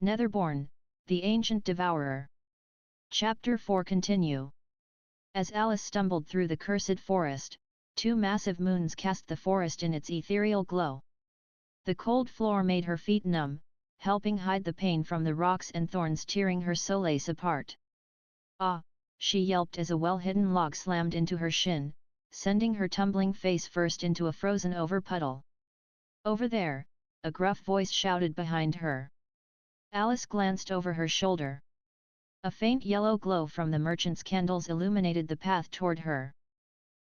Netherborne, the ancient devourer. Chapter 4 continue. As Alice stumbled through the cursed forest, two massive moons cast the forest in its ethereal glow. The cold floor made her feet numb, helping hide the pain from the rocks and thorns tearing her solace apart. Ah! She yelped as a well-hidden log slammed into her shin, sending her tumbling face first into a frozen-over puddle. Over there, a gruff voice shouted behind her. Alice glanced over her shoulder. A faint yellow glow from the merchant's candles illuminated the path toward her.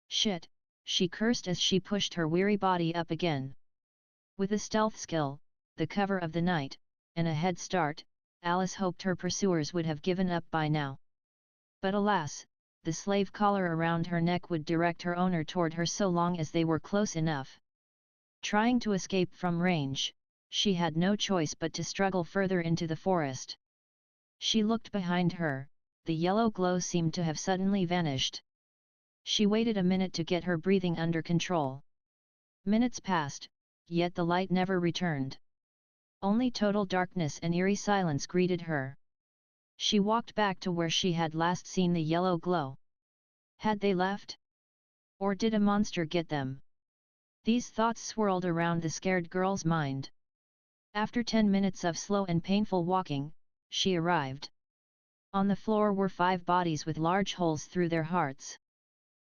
Shit, she cursed as she pushed her weary body up again. With a stealth skill, the cover of the night, and a head start, Alice hoped her pursuers would have given up by now. But alas, the slave collar around her neck would direct her owner toward her so long as they were close enough. Trying to escape from range, she had no choice but to struggle further into the forest. She looked behind her, the yellow glow seemed to have suddenly vanished. She waited a minute to get her breathing under control. Minutes passed, yet the light never returned. Only total darkness and eerie silence greeted her. She walked back to where she had last seen the yellow glow. Had they left? Or did a monster get them? These thoughts swirled around the scared girl's mind. After 10 minutes of slow and painful walking, she arrived. On the floor were 5 bodies with large holes through their hearts.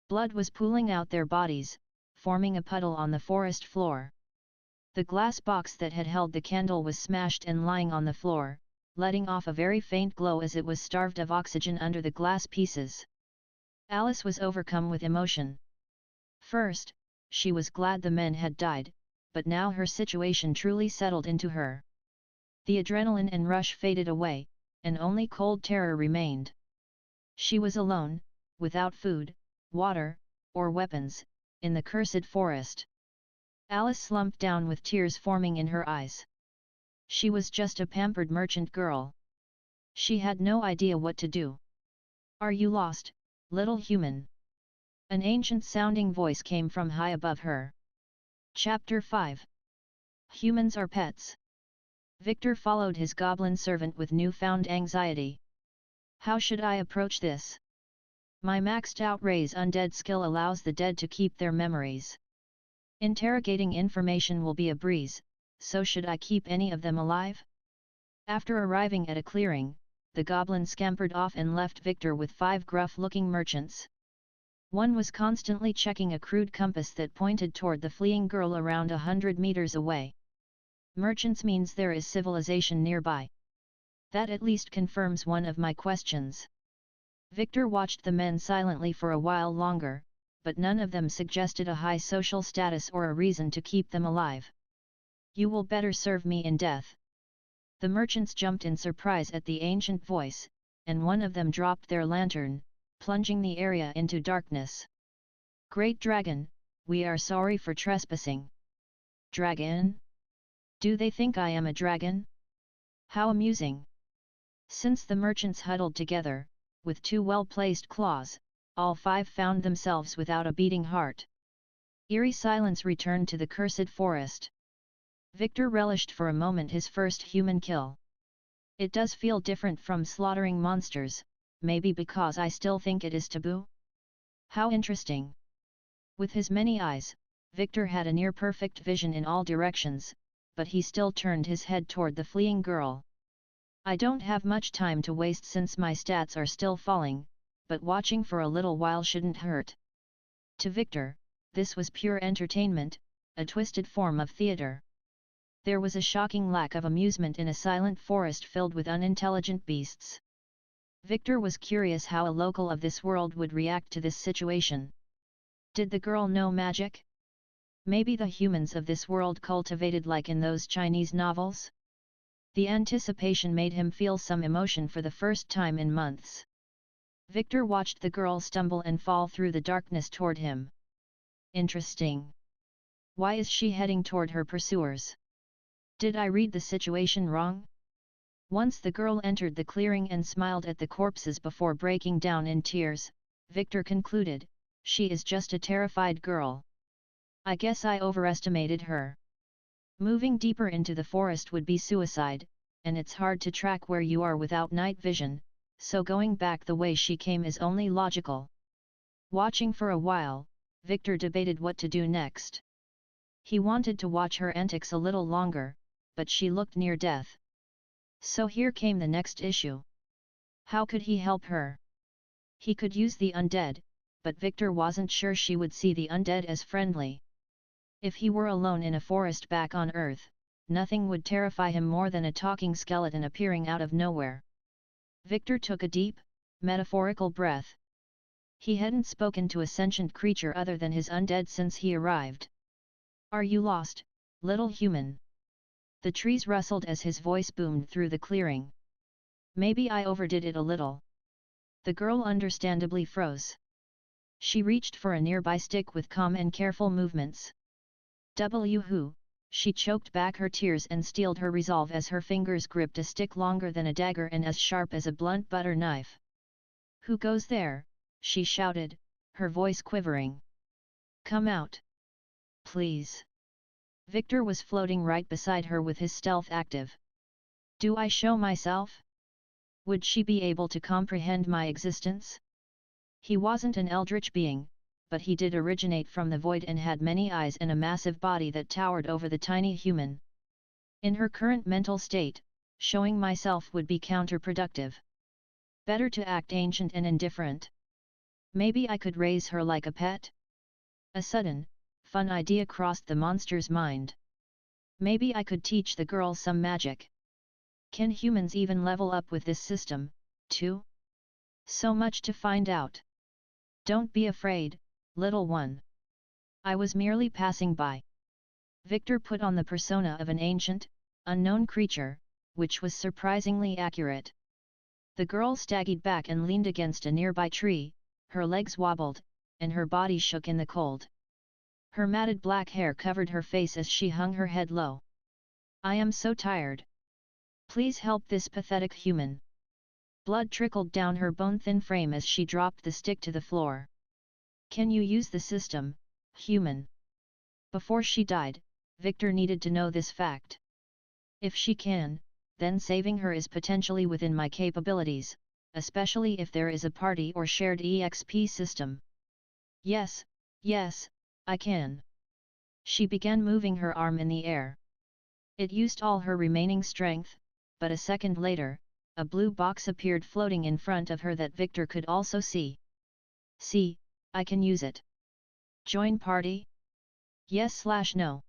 Blood was pooling out their bodies, forming a puddle on the forest floor. The glass box that had held the candle was smashed and lying on the floor, letting off a very faint glow as it was starved of oxygen under the glass pieces. Alice was overcome with emotion. First, she was glad the men had died, but now her situation truly settled into her. The adrenaline and rush faded away, and only cold terror remained. She was alone, without food, water, or weapons, in the cursed forest. Alice slumped down with tears forming in her eyes. She was just a pampered merchant girl. She had no idea what to do. "Are you lost, little human?" An ancient-sounding voice came from high above her. Chapter 5. Humans are pets. Victor followed his goblin servant with newfound anxiety. How should I approach this? My maxed-out raise undead skill allows the dead to keep their memories. Interrogating information will be a breeze, so should I keep any of them alive? After arriving at a clearing, the goblin scampered off and left Victor with 5 gruff-looking merchants. One was constantly checking a crude compass that pointed toward the fleeing girl around 100 meters away. Merchants means there is civilization nearby. That at least confirms one of my questions. Victor watched the men silently for a while longer, but none of them suggested a high social status or a reason to keep them alive. "You will better serve me in death." The merchants jumped in surprise at the ancient voice, and one of them dropped their lantern, plunging the area into darkness. "Great dragon, we are sorry for trespassing." "Dragon? Do they think I am a dragon? How amusing." Since the merchants huddled together, with 2 well-placed claws, all 5 found themselves without a beating heart. Eerie silence returned to the cursed forest. Victor relished for a moment his first human kill. "It does feel different from slaughtering monsters, maybe because I still think it is taboo? How interesting." With his many eyes, Victor had a near-perfect vision in all directions, but he still turned his head toward the fleeing girl. "I don't have much time to waste since my stats are still falling, but watching for a little while shouldn't hurt." To Victor, this was pure entertainment, a twisted form of theater. There was a shocking lack of amusement in a silent forest filled with unintelligent beasts. Victor was curious how a local of this world would react to this situation. Did the girl know magic? Maybe the humans of this world cultivated like in those Chinese novels? The anticipation made him feel some emotion for the first time in months. Victor watched the girl stumble and fall through the darkness toward him. Interesting. Why is she heading toward her pursuers? Did I read the situation wrong? Once the girl entered the clearing and smiled at the corpses before breaking down in tears, Victor concluded, she is just a terrified girl. I guess I overestimated her. Moving deeper into the forest would be suicide, and it's hard to track where you are without night vision, so going back the way she came is only logical. Watching for a while, Victor debated what to do next. He wanted to watch her antics a little longer, but she looked near death. So here came the next issue. How could he help her? He could use the undead, but Victor wasn't sure she would see the undead as friendly. If he were alone in a forest back on Earth, nothing would terrify him more than a talking skeleton appearing out of nowhere. Victor took a deep, metaphorical breath. He hadn't spoken to a sentient creature other than his undead since he arrived. "Are you lost, little human?" The trees rustled as his voice boomed through the clearing. "Maybe I overdid it a little." The girl understandably froze. She reached for a nearby stick with calm and careful movements. Who? She choked back her tears and steeled her resolve as her fingers gripped a stick longer than a dagger and as sharp as a blunt butter knife. "Who goes there?" she shouted, her voice quivering. "Come out. Please." Victor was floating right beside her with his stealth active. "Do I show myself? Would she be able to comprehend my existence?" He wasn't an eldritch being, but he did originate from the void and had many eyes and a massive body that towered over the tiny human. In her current mental state, showing myself would be counterproductive. Better to act ancient and indifferent. Maybe I could raise her like a pet? A sudden, fun idea crossed the monster's mind. Maybe I could teach the girl some magic. Can humans even level up with this system, too? So much to find out. "Don't be afraid, little one. I was merely passing by." Victor put on the persona of an ancient, unknown creature, which was surprisingly accurate. The girl staggered back and leaned against a nearby tree, her legs wobbled, and her body shook in the cold. Her matted black hair covered her face as she hung her head low. "I am so tired. Please help this pathetic human." Blood trickled down her bone-thin frame as she dropped the stick to the floor. "Can you use the system, human?" Before she died, Victor needed to know this fact. If she can, then saving her is potentially within my capabilities, especially if there is a party or shared EXP system. Yes, I can." She began moving her arm in the air. It used all her remaining strength, but a second later, a blue box appeared floating in front of her that Victor could also see. "See, I can use it. Join party?" Yes/no.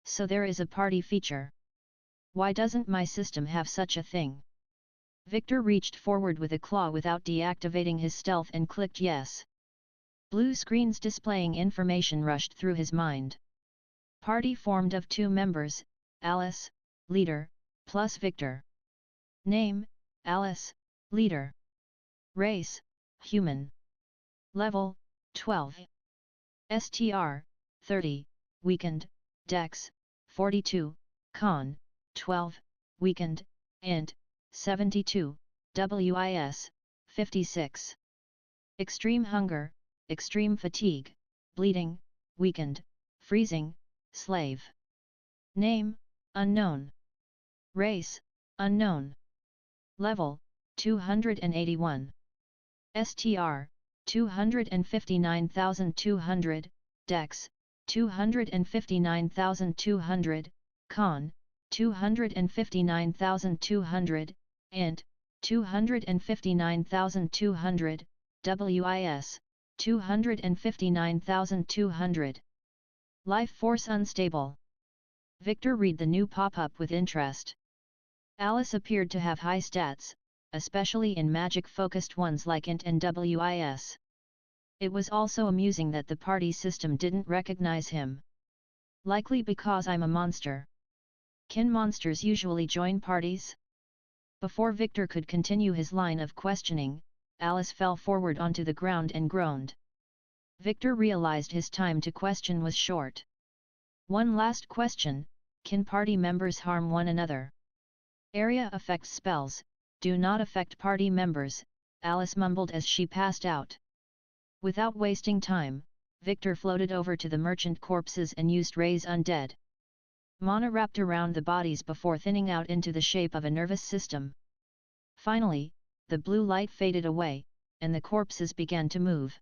So there is a party feature. Why doesn't my system have such a thing? Victor reached forward with a claw without deactivating his stealth and clicked yes. Blue screens displaying information rushed through his mind. Party formed of 2 members, Alice, leader, plus Victor. Name, Alice, leader. Race, human. Level, 12. STR, 30, weakened, Dex, 42, Con, 12, weakened, Int, 72, WIS, 56. Extreme hunger, extreme fatigue, bleeding, weakened, freezing, slave. Name, unknown. Race, unknown. Level, 281. STR, 259,200, Dex, 259,200, Con, 259,200, Int, 259,200, WIS, 259,200. Life force unstable. Victor read the new pop-up with interest. Alice appeared to have high stats, especially in magic-focused ones like Int and WIS. It was also amusing that the party system didn't recognize him. Likely because I'm a monster. Can monsters usually join parties? Before Victor could continue his line of questioning, Alice fell forward onto the ground and groaned. Victor realized his time to question was short. One last question: can party members harm one another? Area effects spells do not affect party members, Alice mumbled as she passed out. Without wasting time, Victor floated over to the merchant corpses and used Raise Undead. Mana wrapped around the bodies before thinning out into the shape of a nervous system. Finally, the blue light faded away, and the corpses began to move.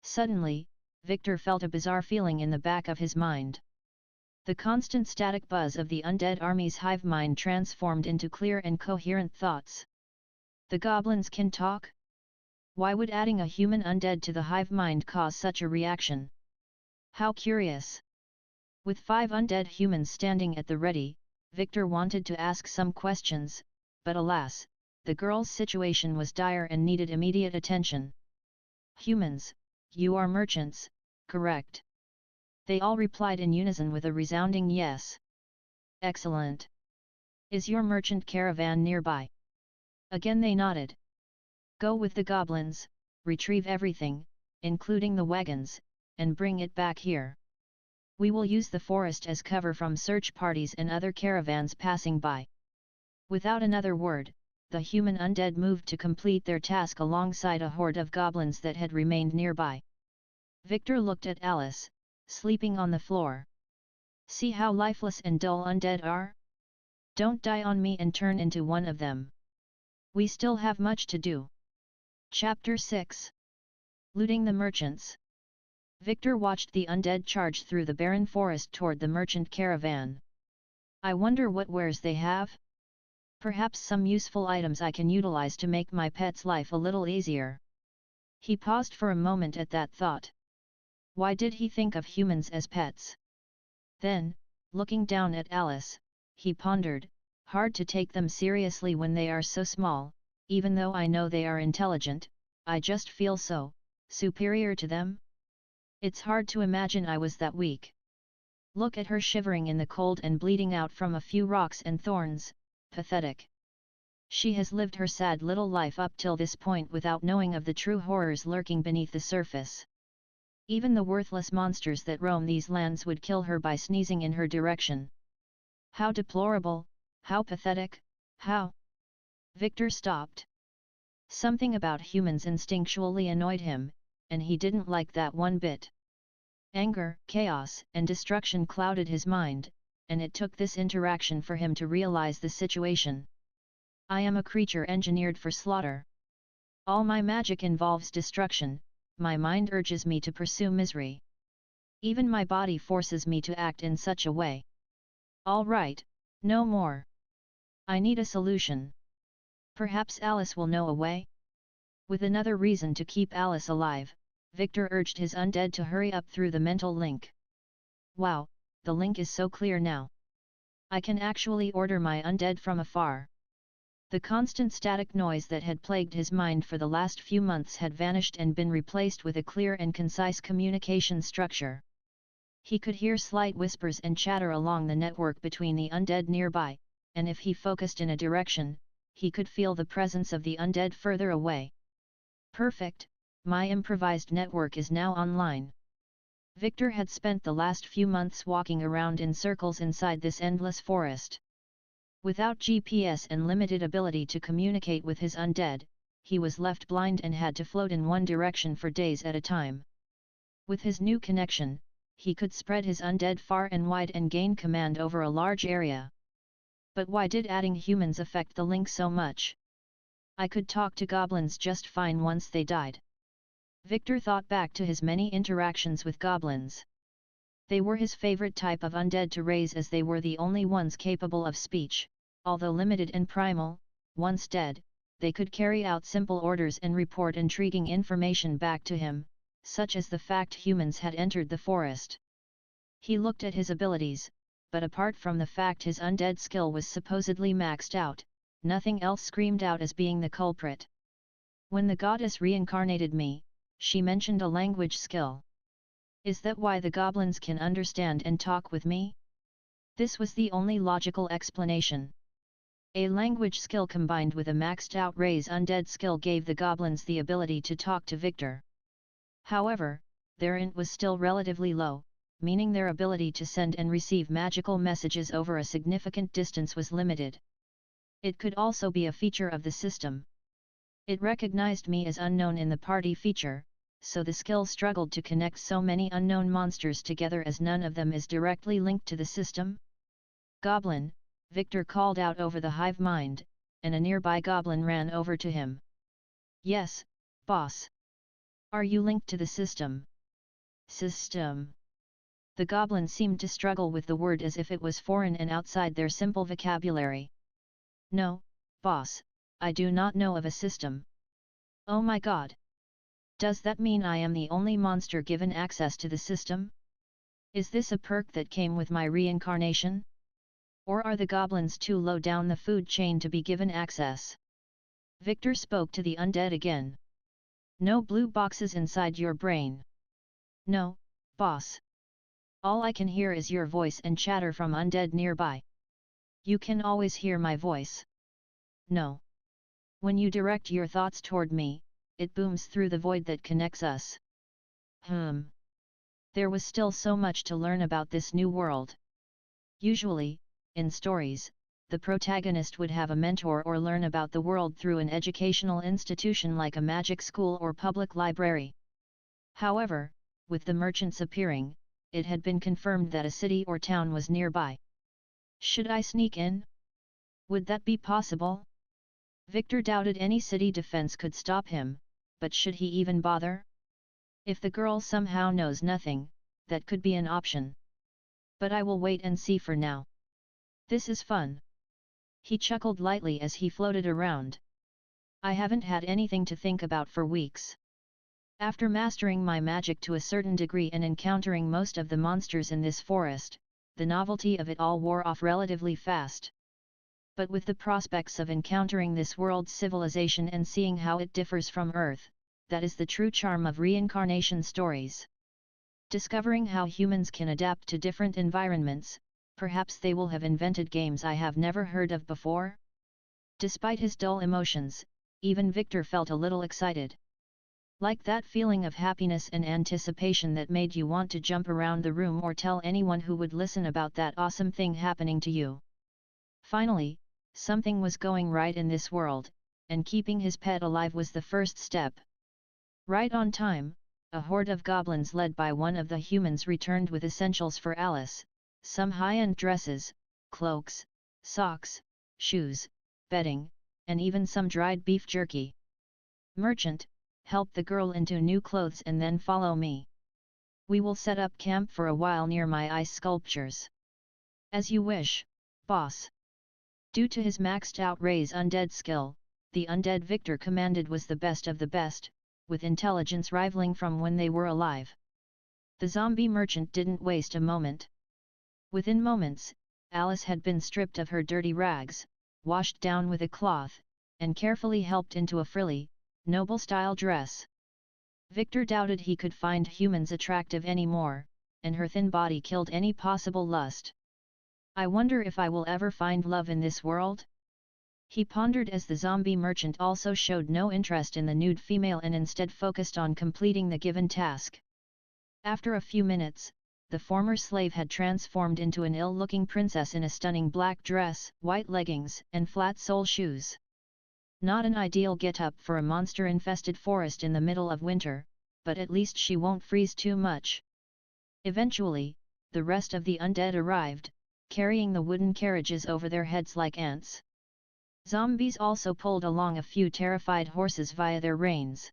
Suddenly, Victor felt a bizarre feeling in the back of his mind. The constant static buzz of the undead army's hive mind transformed into clear and coherent thoughts. The goblins can talk? Why would adding a human undead to the hive mind cause such a reaction? How curious! With 5 undead humans standing at the ready, Victor wanted to ask some questions, but alas, the girl's situation was dire and needed immediate attention. Humans, you are merchants, correct? They all replied in unison with a resounding yes. Excellent. Is your merchant caravan nearby? Again they nodded. Go with the goblins, retrieve everything, including the wagons, and bring it back here. We will use the forest as cover from search parties and other caravans passing by. Without another word, the human undead moved to complete their task alongside a horde of goblins that had remained nearby. Victor looked at Alice, sleeping on the floor. See how lifeless and dull undead are? Don't die on me and turn into one of them. We still have much to do. Chapter 6. Looting the merchants. Victor watched the undead charge through the barren forest toward the merchant caravan. I wonder what wares they have? Perhaps some useful items I can utilize to make my pet's life a little easier. He paused for a moment at that thought. Why did he think of humans as pets? Then, looking down at Alice, he pondered, hard to take them seriously when they are so small, even though I know they are intelligent, I just feel so superior to them. It's hard to imagine I was that weak. Look at her shivering in the cold and bleeding out from a few rocks and thorns, pathetic. She has lived her sad little life up till this point without knowing of the true horrors lurking beneath the surface. Even the worthless monsters that roam these lands would kill her by sneezing in her direction. How deplorable, how pathetic, how... Victor stopped. Something about humans instinctually annoyed him, and he didn't like that one bit. Anger, chaos, and destruction clouded his mind, and it took this interaction for him to realize the situation. I am a creature engineered for slaughter. All my magic involves destruction, my mind urges me to pursue misery. Even my body forces me to act in such a way. All right, no more. I need a solution. Perhaps Alice will know a way? With another reason to keep Alice alive, Victor urged his undead to hurry up through the mental link. Wow, the link is so clear now. I can actually order my undead from afar. The constant static noise that had plagued his mind for the last few months had vanished and been replaced with a clear and concise communication structure. He could hear slight whispers and chatter along the network between the undead nearby, and if he focused in a direction, he could feel the presence of the undead further away. Perfect, my improvised network is now online. Victor had spent the last few months walking around in circles inside this endless forest. Without GPS and limited ability to communicate with his undead, he was left blind and had to float in one direction for days at a time. With his new connection, he could spread his undead far and wide and gain command over a large area. But why did adding humans affect the link so much? I could talk to goblins just fine once they died. Victor thought back to his many interactions with goblins. They were his favorite type of undead to raise as they were the only ones capable of speech, although limited and primal. Once dead, they could carry out simple orders and report intriguing information back to him, such as the fact humans had entered the forest. He looked at his abilities, but apart from the fact his undead skill was supposedly maxed out, nothing else screamed out as being the culprit. When the goddess reincarnated me, she mentioned a language skill. Is that why the goblins can understand and talk with me? This was the only logical explanation. A language skill combined with a maxed out raise undead skill gave the goblins the ability to talk to Victor. However, their int was still relatively low, meaning their ability to send and receive magical messages over a significant distance was limited. It could also be a feature of the system. It recognized me as unknown in the party feature, so the skill struggled to connect so many unknown monsters together as none of them is directly linked to the system. Goblin, Victor called out over the hive mind, and a nearby goblin ran over to him. Yes, boss. Are you linked to the system? System. The goblin seemed to struggle with the word as if it was foreign and outside their simple vocabulary. No, boss, I do not know of a system. Oh my god. Does that mean I am the only monster given access to the system? Is this a perk that came with my reincarnation? Or are the goblins too low down the food chain to be given access? Victor spoke to the undead again. No blue boxes inside your brain. No, boss. All I can hear is your voice and chatter from undead nearby. You can always hear my voice. No. When you direct your thoughts toward me, it booms through the void that connects us. There was still so much to learn about this new world. Usually, in stories, the protagonist would have a mentor or learn about the world through an educational institution like a magic school or public library. However, with the merchants appearing, it had been confirmed that a city or town was nearby. Should I sneak in? Would that be possible? Victor doubted any city defense could stop him, but should he even bother? If the girl somehow knows nothing, that could be an option. But I will wait and see for now. This is fun. He chuckled lightly as he floated around. I haven't had anything to think about for weeks. After mastering my magic to a certain degree and encountering most of the monsters in this forest, the novelty of it all wore off relatively fast. But with the prospects of encountering this world's civilization and seeing how it differs from Earth, that is the true charm of reincarnation stories. Discovering how humans can adapt to different environments, perhaps they will have invented games I have never heard of before? Despite his dull emotions, even Victor felt a little excited. Like that feeling of happiness and anticipation that made you want to jump around the room or tell anyone who would listen about that awesome thing happening to you. Finally, something was going right in this world, and keeping his pet alive was the first step. Right on time, a horde of goblins led by one of the humans returned with essentials for Alice, some high-end dresses, cloaks, socks, shoes, bedding, and even some dried beef jerky. Merchant, help the girl into new clothes and then follow me. We will set up camp for a while near my ice sculptures. As you wish, boss. Due to his maxed out raise undead skill, the undead Victor commanded was the best of the best, with intelligence rivaling from when they were alive. The zombie merchant didn't waste a moment. Within moments, Alice had been stripped of her dirty rags, washed down with a cloth, and carefully helped into a frilly, noble-style dress. Victor doubted he could find humans attractive anymore, and her thin body killed any possible lust. I wonder if I will ever find love in this world? He pondered as the zombie merchant also showed no interest in the nude female and instead focused on completing the given task. After a few minutes, the former slave had transformed into an ill-looking princess in a stunning black dress, white leggings, and flat sole shoes. Not an ideal get-up for a monster-infested forest in the middle of winter, but at least she won't freeze too much. Eventually, the rest of the undead arrived, carrying the wooden carriages over their heads like ants. Zombies also pulled along a few terrified horses via their reins.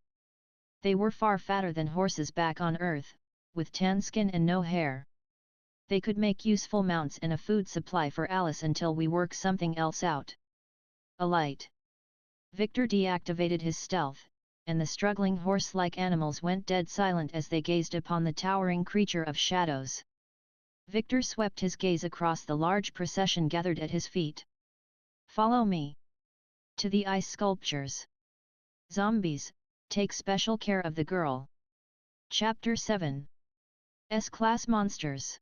They were far fatter than horses back on Earth, with tan skin and no hair. They could make useful mounts and a food supply for Alice until we work something else out. A light. Victor deactivated his stealth, and the struggling horse-like animals went dead silent as they gazed upon the towering creature of shadows. Victor swept his gaze across the large procession gathered at his feet. Follow me. To the ice sculptures. Zombies, take special care of the girl. Chapter 7. S-Class Monsters.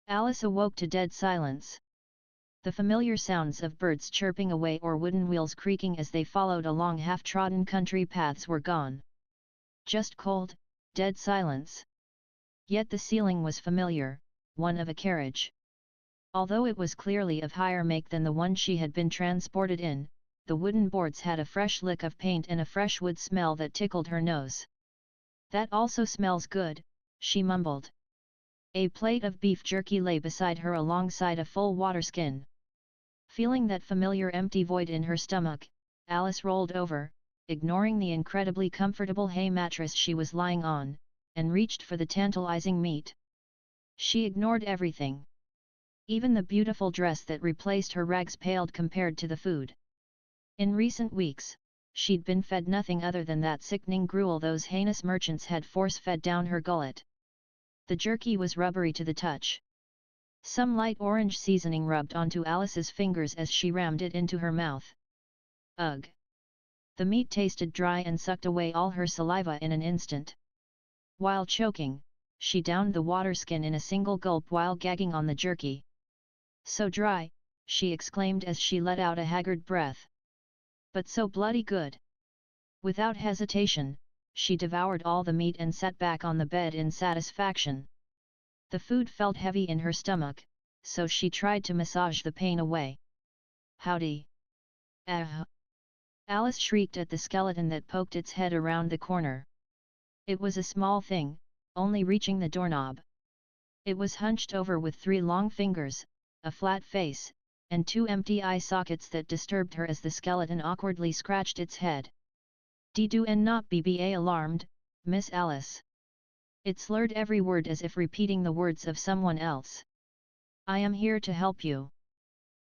Alice awoke to dead silence. The familiar sounds of birds chirping away or wooden wheels creaking as they followed along half-trodden country paths were gone. Just cold, dead silence. Yet the ceiling was familiar, one of a carriage. Although it was clearly of higher make than the one she had been transported in, the wooden boards had a fresh lick of paint and a fresh wood smell that tickled her nose. That also smells good, she mumbled. A plate of beef jerky lay beside her alongside a full water skin. Feeling that familiar empty void in her stomach, Alice rolled over, ignoring the incredibly comfortable hay mattress she was lying on, and reached for the tantalizing meat. She ignored everything. Even the beautiful dress that replaced her rags paled compared to the food. In recent weeks, she'd been fed nothing other than that sickening gruel those heinous merchants had force-fed down her gullet. The jerky was rubbery to the touch. Some light orange seasoning rubbed onto Alice's fingers as she rammed it into her mouth. Ugh! The meat tasted dry and sucked away all her saliva in an instant. While choking, she downed the water skin in a single gulp while gagging on the jerky. So dry, she exclaimed as she let out a haggard breath. But so bloody good! Without hesitation, she devoured all the meat and sat back on the bed in satisfaction. The food felt heavy in her stomach, so she tried to massage the pain away. Howdy! Ah! Alice shrieked at the skeleton that poked its head around the corner. It was a small thing, only reaching the doorknob. It was hunched over with 3 long fingers, a flat face, and 2 empty eye sockets that disturbed her as the skeleton awkwardly scratched its head. Do and not be alarmed, Miss Alice. It slurred every word as if repeating the words of someone else. I am here to help you.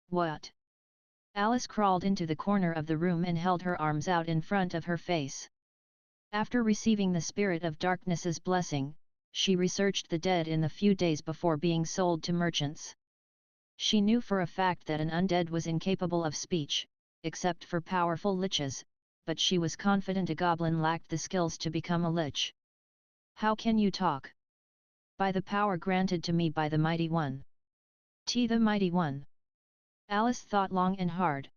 What? Alice crawled into the corner of the room and held her arms out in front of her face. After receiving the Spirit of Darkness's blessing, she researched the dead in the few days before being sold to merchants. She knew for a fact that an undead was incapable of speech, except for powerful liches, but she was confident a goblin lacked the skills to become a lich. How can you talk? By the power granted to me by the Mighty One. The Mighty One. Alice thought long and hard.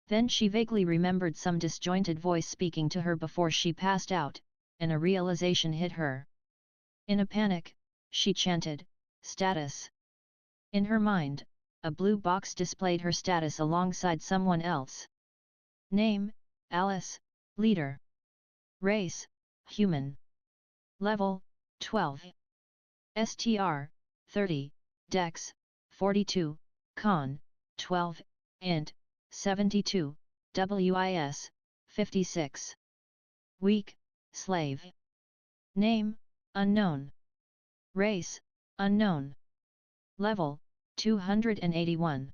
Then she vaguely remembered some disjointed voice speaking to her before she passed out, and a realization hit her. In a panic, she chanted, "Status." In her mind, a blue box displayed her status alongside someone else. Name, Alice, Leader. Race, Human. Level, 12. STR, 30, Dex, 42, Con, 12, Int, 72, WIS, 56. Weak, Slave. Name, Unknown. Race, Unknown. Level, 281.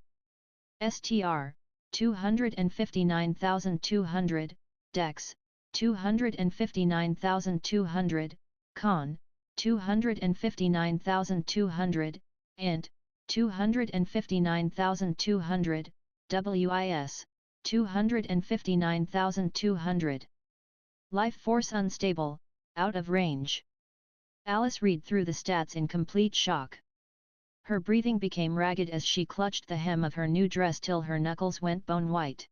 STR, 259,200, Dex, 259,200, Con, 259,200, Int, 259,200, WIS, 259,200. Life force unstable, out of range. Alice read through the stats in complete shock. Her breathing became ragged as she clutched the hem of her new dress till her knuckles went bone white.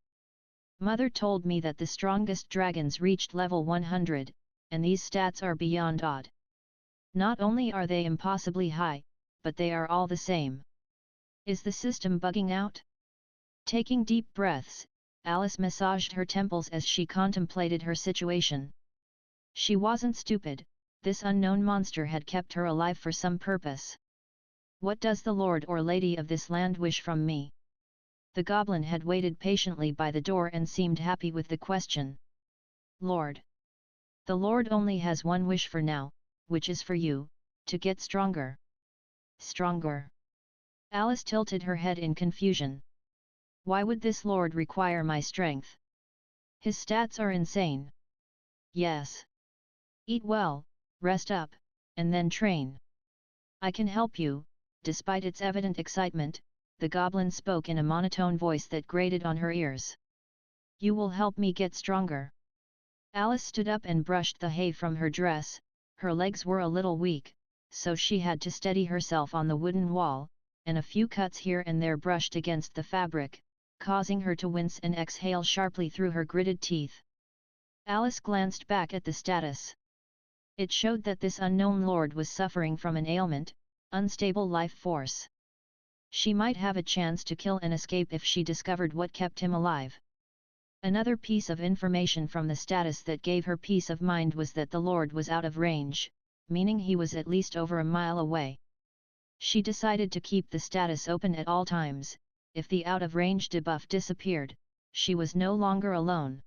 Mother told me that the strongest dragons reached level 100, and these stats are beyond odd. Not only are they impossibly high, but they are all the same. Is the system bugging out? Taking deep breaths, Alice massaged her temples as she contemplated her situation. She wasn't stupid, this unknown monster had kept her alive for some purpose. What does the lord or lady of this land wish from me? The goblin had waited patiently by the door and seemed happy with the question. Lord. The Lord only has one wish for now, which is for you, to get stronger. Stronger. Alice tilted her head in confusion. Why would this Lord require my strength? His stats are insane. Yes. Eat well, rest up, and then train. I can help you. Despite its evident excitement, the goblin spoke in a monotone voice that grated on her ears. You will help me get stronger. Alice stood up and brushed the hay from her dress. Her legs were a little weak, so she had to steady herself on the wooden wall, and a few cuts here and there brushed against the fabric, causing her to wince and exhale sharply through her gritted teeth. Alice glanced back at the status. It showed that this unknown lord was suffering from an ailment, unstable life force. She might have a chance to kill and escape if she discovered what kept him alive. Another piece of information from the status that gave her peace of mind was that the lord was out of range, meaning he was at least over a mile away. She decided to keep the status open at all times. If the out-of-range debuff disappeared, she was no longer alone.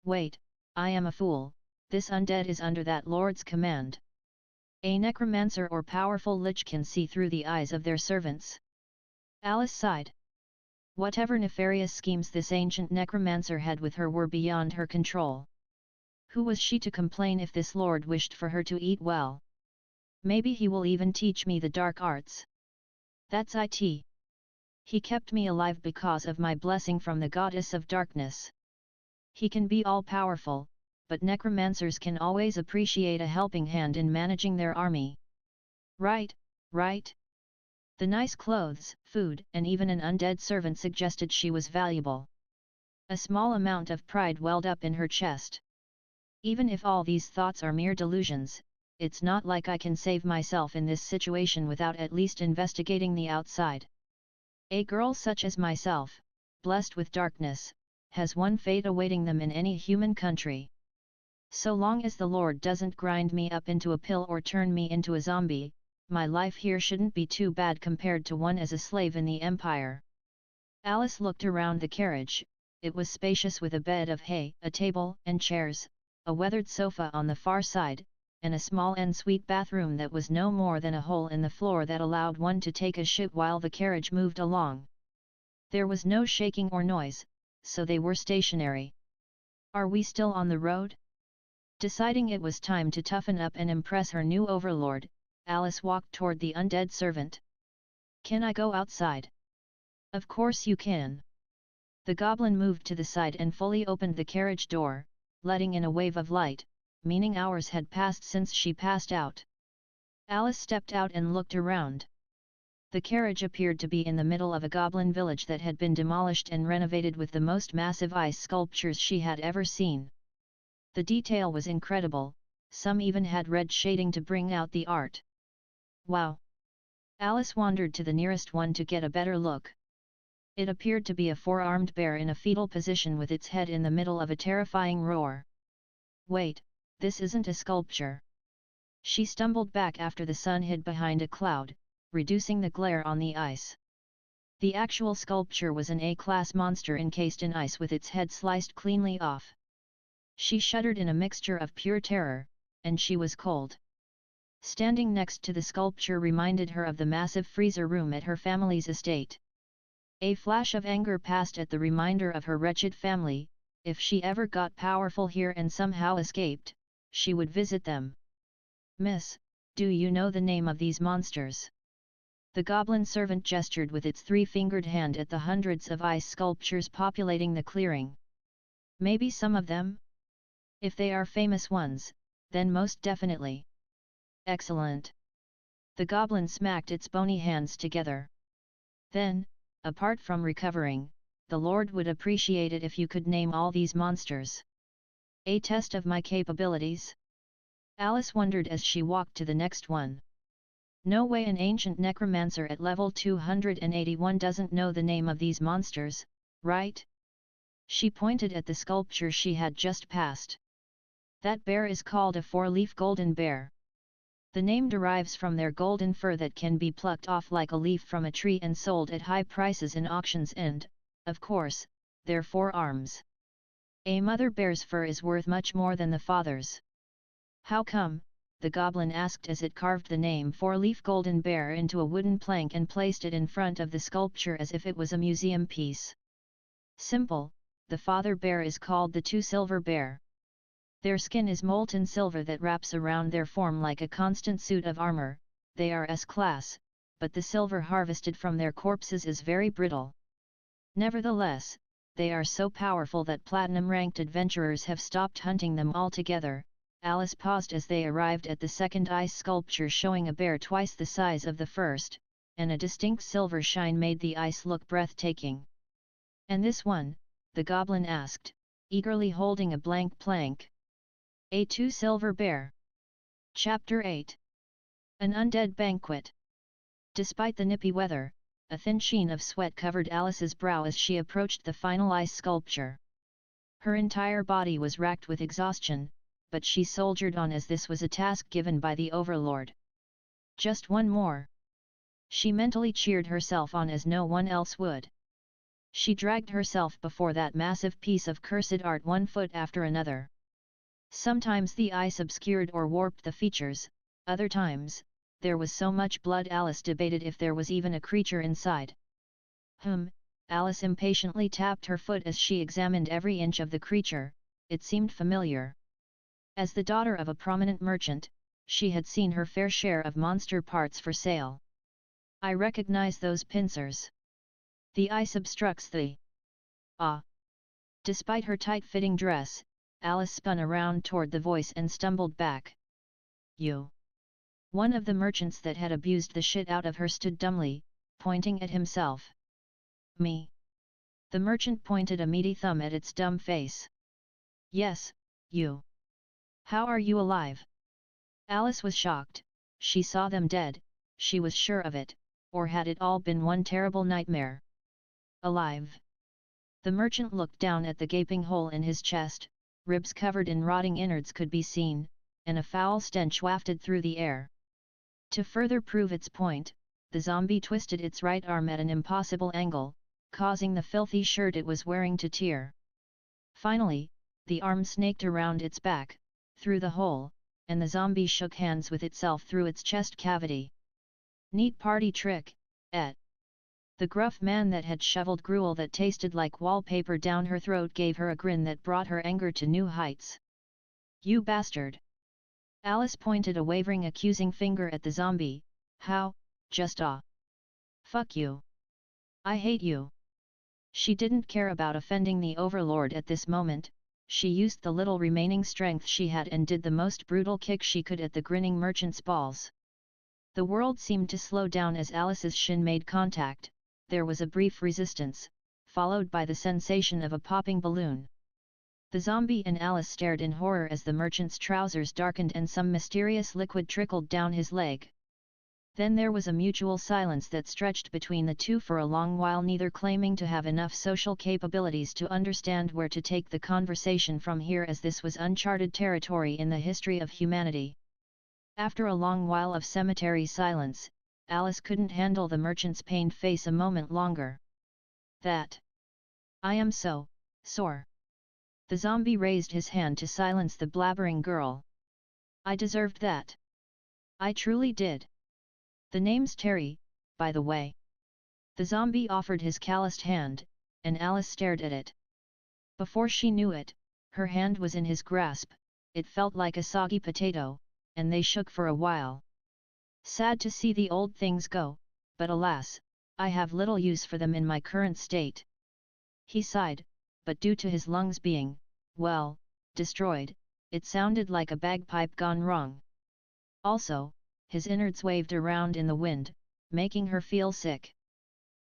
Wait, I am a fool, this undead is under that lord's command. A necromancer or powerful lich can see through the eyes of their servants. Alice sighed. Whatever nefarious schemes this ancient necromancer had with her were beyond her control. Who was she to complain if this lord wished for her to eat well? Maybe he will even teach me the dark arts. That's it. He kept me alive because of my blessing from the goddess of darkness. He can be all-powerful, but necromancers can always appreciate a helping hand in managing their army. Right, right. The nice clothes, food, and even an undead servant suggested she was valuable. A small amount of pride welled up in her chest. Even if all these thoughts are mere delusions, it's not like I can save myself in this situation without at least investigating the outside. A girl such as myself, blessed with darkness, has one fate awaiting them in any human country. So long as the Lord doesn't grind me up into a pill or turn me into a zombie, my life here shouldn't be too bad compared to one as a slave in the Empire. Alice looked around the carriage. It was spacious with a bed of hay, a table and chairs, a weathered sofa on the far side, and a small ensuite bathroom that was no more than a hole in the floor that allowed one to take a shit while the carriage moved along. There was no shaking or noise, so they were stationary. Are we still on the road? Deciding it was time to toughen up and impress her new overlord, Alice walked toward the undead servant. Can I go outside? Of course you can. The goblin moved to the side and fully opened the carriage door, letting in a wave of light, meaning hours had passed since she passed out. Alice stepped out and looked around. The carriage appeared to be in the middle of a goblin village that had been demolished and renovated with the most massive ice sculptures she had ever seen. The detail was incredible, some even had red shading to bring out the art. Wow! Alice wandered to the nearest one to get a better look. It appeared to be a four-armed bear in a fetal position with its head in the middle of a terrifying roar. Wait, this isn't a sculpture. She stumbled back after the sun hid behind a cloud, reducing the glare on the ice. The actual sculpture was an A-class monster encased in ice with its head sliced cleanly off. She shuddered in a mixture of pure terror, and she was cold. Standing next to the sculpture reminded her of the massive freezer room at her family's estate. A flash of anger passed at the reminder of her wretched family. If she ever got powerful here and somehow escaped, she would visit them. Miss, do you know the name of these monsters? The goblin servant gestured with its three-fingered hand at the hundreds of ice sculptures populating the clearing. Maybe some of them? If they are famous ones, then most definitely. Excellent. The goblin smacked its bony hands together. Then, apart from recovering, the Lord would appreciate it if you could name all these monsters. A test of my capabilities? Alice wondered as she walked to the next one. No way an ancient necromancer at level 281 doesn't know the name of these monsters, right? She pointed at the sculpture she had just passed. That bear is called a four-leaf golden bear. The name derives from their golden fur that can be plucked off like a leaf from a tree and sold at high prices in auctions and, of course, their forearms. A mother bear's fur is worth much more than the father's. How come? The goblin asked as it carved the name four-leaf golden bear into a wooden plank and placed it in front of the sculpture as if it was a museum piece. Simple, the father bear is called the two-silver bear. Their skin is molten silver that wraps around their form like a constant suit of armor. They are S-class, but the silver harvested from their corpses is very brittle. Nevertheless, they are so powerful that platinum-ranked adventurers have stopped hunting them altogether. Alice paused as they arrived at the second ice sculpture showing a bear twice the size of the first, and a distinct silver shine made the ice look breathtaking. And this one? The goblin asked, eagerly holding a blank plank. A two-silver bear. Chapter 8. An Undead Banquet. Despite the nippy weather, a thin sheen of sweat covered Alice's brow as she approached the final ice sculpture. Her entire body was racked with exhaustion, but she soldiered on as this was a task given by the Overlord. Just one more. She mentally cheered herself on as no one else would. She dragged herself before that massive piece of cursed art one foot after another. Sometimes the ice obscured or warped the features, other times, there was so much blood Alice debated if there was even a creature inside. Alice impatiently tapped her foot as she examined every inch of the creature. It seemed familiar. As the daughter of a prominent merchant, she had seen her fair share of monster parts for sale. I recognize those pincers. The ice obstructs the... Ah! Despite her tight-fitting dress, Alice spun around toward the voice and stumbled back. You! One of the merchants that had abused the shit out of her stood dumbly, pointing at himself. Me! The merchant pointed a meaty thumb at its dumb face. Yes, you! How are you alive? Alice was shocked. She saw them dead, she was sure of it, or had it all been one terrible nightmare? Alive! The merchant looked down at the gaping hole in his chest, ribs covered in rotting innards could be seen, and a foul stench wafted through the air. To further prove its point, the zombie twisted its right arm at an impossible angle, causing the filthy shirt it was wearing to tear. Finally, the arm snaked around its back, through the hole, and the zombie shook hands with itself through its chest cavity. Neat party trick, eh? The gruff man that had shoveled gruel that tasted like wallpaper down her throat gave her a grin that brought her anger to new heights. You bastard! Alice pointed a wavering accusing finger at the zombie. How, just fuck you! I hate you! She didn't care about offending the overlord at this moment. She used the little remaining strength she had and did the most brutal kick she could at the grinning merchant's balls. The world seemed to slow down as Alice's shin made contact. There was a brief resistance, followed by the sensation of a popping balloon. The zombie and Alice stared in horror as the merchant's trousers darkened and some mysterious liquid trickled down his leg. Then there was a mutual silence that stretched between the two for a long while, neither claiming to have enough social capabilities to understand where to take the conversation from here, as this was uncharted territory in the history of humanity. After a long while of cemetery silence, Alice couldn't handle the merchant's pained face a moment longer. I am so sore. The zombie raised his hand to silence the blabbering girl. I deserved that. I truly did. The name's Terry, by the way. The zombie offered his calloused hand, and Alice stared at it. Before she knew it, her hand was in his grasp. It felt like a soggy potato, and they shook for a while. Sad to see the old things go, but alas, I have little use for them in my current state. He sighed, but due to his lungs being, well, destroyed, it sounded like a bagpipe gone wrong. Also, his innards waved around in the wind, making her feel sick.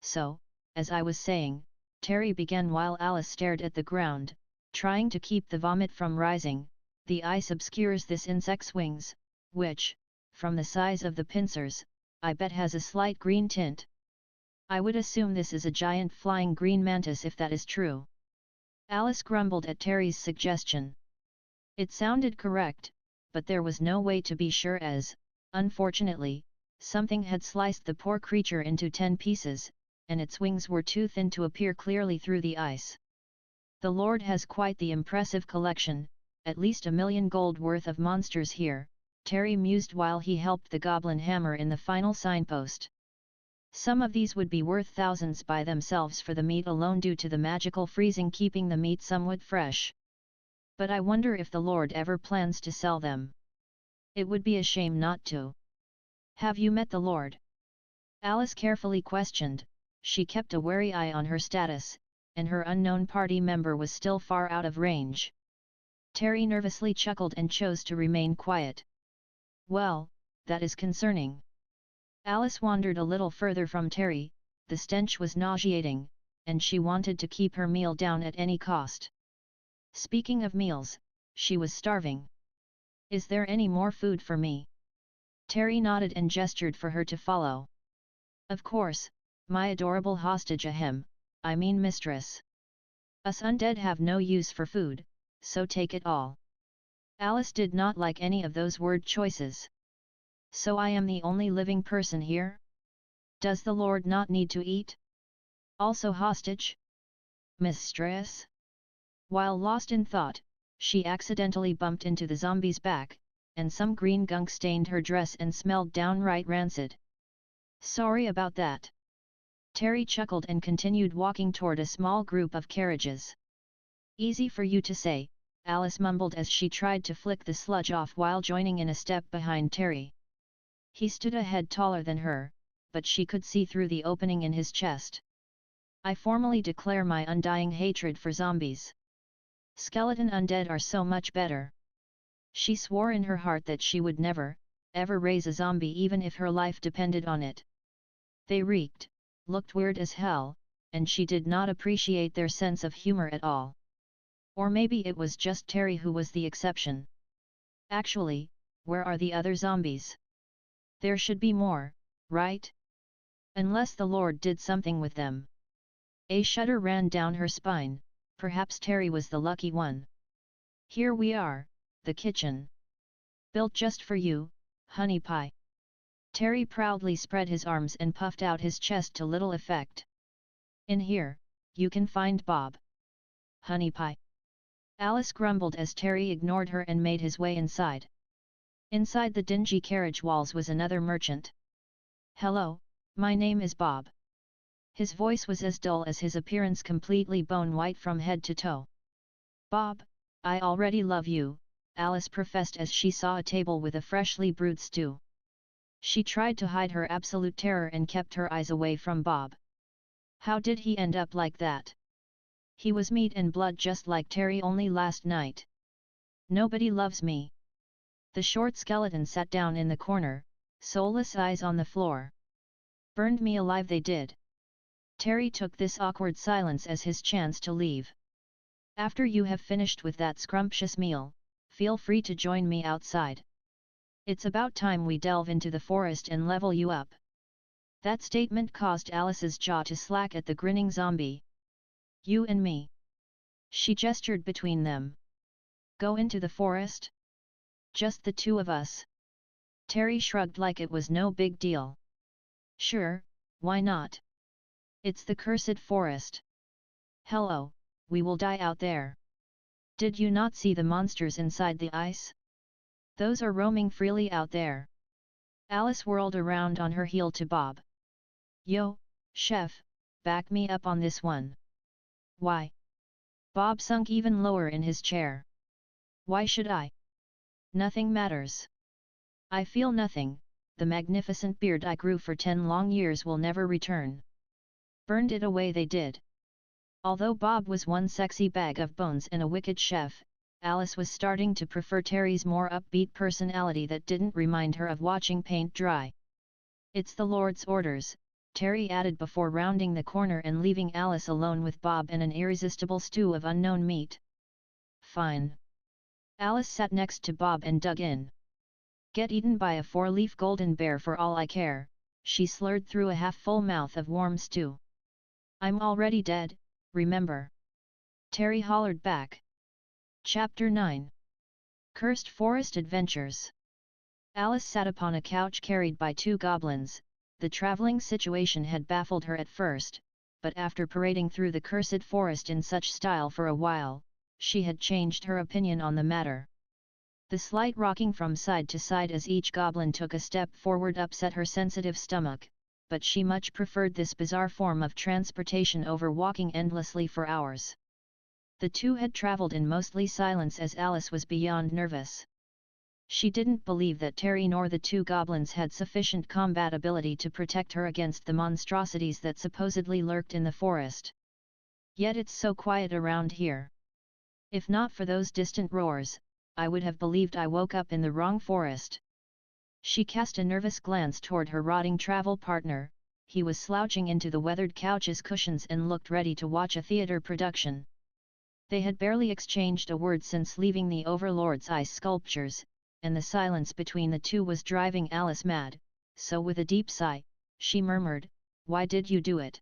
So, as I was saying, Terry began while Alice stared at the ground, trying to keep the vomit from rising. The ice obscures this insect's wings, which, from the size of the pincers, I bet has a slight green tint. I would assume this is a giant flying green mantis if that is true. Alice grumbled at Terry's suggestion. It sounded correct, but there was no way to be sure as, unfortunately, something had sliced the poor creature into 10 pieces, and its wings were too thin to appear clearly through the ice. The Lord has quite the impressive collection, at least 1 million gold worth of monsters here, Terry mused while he helped the goblin hammer in the final signpost. Some of these would be worth thousands by themselves for the meat alone due to the magical freezing keeping the meat somewhat fresh. But I wonder if the Lord ever plans to sell them. It would be a shame not to. Have you met the Lord? Alice carefully questioned. She kept a wary eye on her status, and her unknown party member was still far out of range. Terry nervously chuckled and chose to remain quiet. Well, that is concerning. Alice wandered a little further from Terry. The stench was nauseating, and she wanted to keep her meal down at any cost. Speaking of meals, she was starving. Is there any more food for me? Terry nodded and gestured for her to follow. Of course, my adorable hostage I mean mistress. Us undead have no use for food, so take it all. Alice did not like any of those word choices. So I am the only living person here? Does the Lord not need to eat? Also hostage? Mistress? While lost in thought, she accidentally bumped into the zombie's back, and some green gunk stained her dress and smelled downright rancid. Sorry about that. Terry chuckled and continued walking toward a small group of carriages. Easy for you to say, Alice mumbled as she tried to flick the sludge off while joining in a step behind Terry. He stood a head taller than her, but she could see through the opening in his chest. I formally declare my undying hatred for zombies. Skeleton undead are so much better. She swore in her heart that she would never, ever raise a zombie even if her life depended on it. They reeked, looked weird as hell, and she did not appreciate their sense of humor at all. Or maybe it was just Terry who was the exception. Actually, where are the other zombies? There should be more, right? Unless the Lord did something with them. A shudder ran down her spine, perhaps Terry was the lucky one. Here we are, the kitchen. Built just for you, honey pie. Terry proudly spread his arms and puffed out his chest to little effect. In here, you can find Bob. Honey pie. Alice grumbled as Terry ignored her and made his way inside. Inside the dingy carriage walls was another merchant. Hello, my name is Bob. His voice was as dull as his appearance, completely bone-white from head to toe. Bob, I already love you, Alice professed as she saw a table with a freshly brewed stew. She tried to hide her absolute terror and kept her eyes away from Bob. How did he end up like that? He was meat and blood just like Terry only last night. Nobody loves me. The short skeleton sat down in the corner, soulless eyes on the floor. Burned me alive they did. Terry took this awkward silence as his chance to leave. After you have finished with that scrumptious meal, feel free to join me outside. It's about time we delve into the forest and level you up. That statement caused Alice's jaw to slack at the grinning zombie. You and me. She gestured between them. Go into the forest? Just the two of us? Terry shrugged like it was no big deal. Sure, why not? It's the cursed forest. Hello, we will die out there. Did you not see the monsters inside the ice? Those are roaming freely out there. Alice whirled around on her heel to Bob. Yo, chef, back me up on this one. Why? Bob sunk even lower in his chair. Why should I? Nothing matters. I feel nothing, the magnificent beard I grew for 10 long years will never return. Burned it away they did. Although Bob was one sexy bag of bones and a wicked chef, Alice was starting to prefer Terry's more upbeat personality that didn't remind her of watching paint dry. It's the Lord's orders, Terry added before rounding the corner and leaving Alice alone with Bob and an irresistible stew of unknown meat. Fine. Alice sat next to Bob and dug in. Get eaten by a 4-leaf golden bear for all I care, she slurred through a half-full mouth of warm stew. I'm already dead, remember? Terry hollered back. Chapter 9. Cursed Forest Adventures. Alice sat upon a couch carried by 2 goblins. The traveling situation had baffled her at first, but after parading through the cursed forest in such style for a while, she had changed her opinion on the matter. The slight rocking from side to side as each goblin took a step forward upset her sensitive stomach, but she much preferred this bizarre form of transportation over walking endlessly for hours. The two had traveled in mostly silence as Alice was beyond nervous. She didn't believe that Terry nor the 2 goblins had sufficient combat ability to protect her against the monstrosities that supposedly lurked in the forest. Yet it's so quiet around here. If not for those distant roars, I would have believed I woke up in the wrong forest. She cast a nervous glance toward her rotting travel partner. He was slouching into the weathered couch's cushions and looked ready to watch a theater production. They had barely exchanged a word since leaving the Overlord's ice sculptures, and the silence between the two was driving Alice mad, so with a deep sigh, she murmured, "Why did you do it?"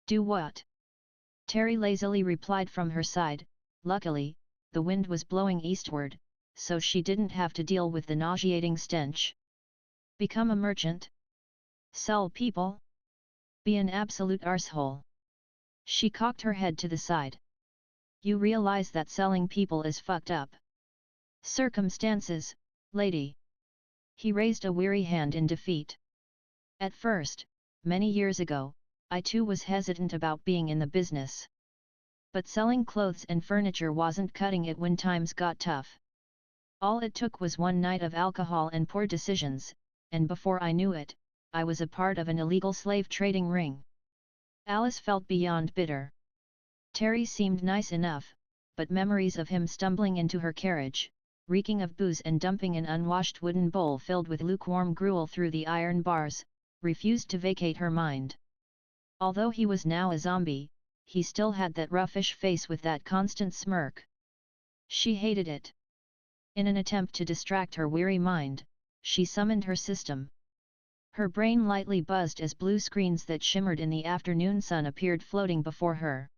"Do what?" Terry lazily replied from her side. Luckily, the wind was blowing eastward, so she didn't have to deal with the nauseating stench. "Become a merchant? Sell people?" Be an absolute arsehole. She cocked her head to the side. You realize that selling people is fucked up. Circumstances, lady. He raised a weary hand in defeat. At first, many years ago, I too was hesitant about being in the business. But selling clothes and furniture wasn't cutting it when times got tough. All it took was one night of alcohol and poor decisions, and before I knew it, I was a part of an illegal slave trading ring. Alice felt beyond bitter. Terry seemed nice enough, but memories of him stumbling into her carriage, reeking of booze and dumping an unwashed wooden bowl filled with lukewarm gruel through the iron bars, refused to vacate her mind. Although he was now a zombie, he still had that roughish face with that constant smirk. She hated it. In an attempt to distract her weary mind, she summoned her system. Her brain lightly buzzed as blue screens that shimmered in the afternoon sun appeared floating before her.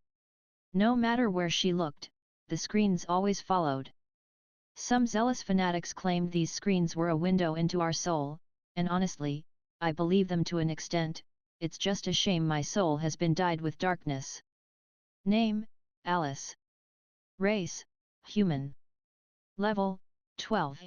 No matter where she looked, the screens always followed. Some zealous fanatics claimed these screens were a window into our soul, and honestly, I believe them to an extent. It's just a shame my soul has been dyed with darkness. Name, Alice. Race, human. Level, 12.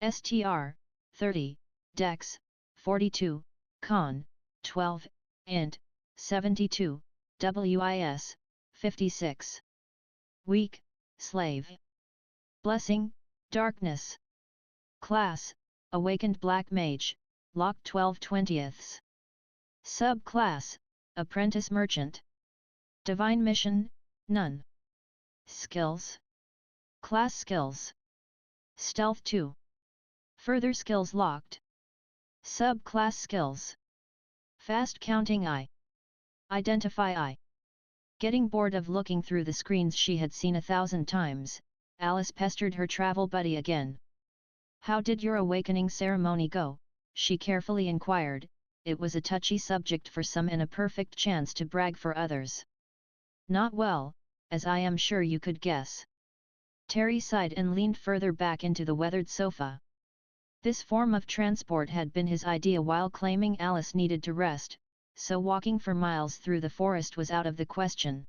STR, 30, Dex, 42, Con, 12, Int, 72, WIS, 56. Weak, slave. Blessing, darkness. Class, awakened black mage, lock 12/20. Subclass, apprentice merchant. Divine mission, none. Skills. Class skills. Stealth 2. Further skills locked. Subclass skills. Fast counting eye. Identify eye. Getting bored of looking through the screens she had seen 1,000 times, Alice pestered her travel buddy again. How did your awakening ceremony go? She carefully inquired. It was a touchy subject for some and a perfect chance to brag for others. Not well, as I am sure you could guess. Terry sighed and leaned further back into the weathered sofa. This form of transport had been his idea while claiming Alice needed to rest, so walking for miles through the forest was out of the question.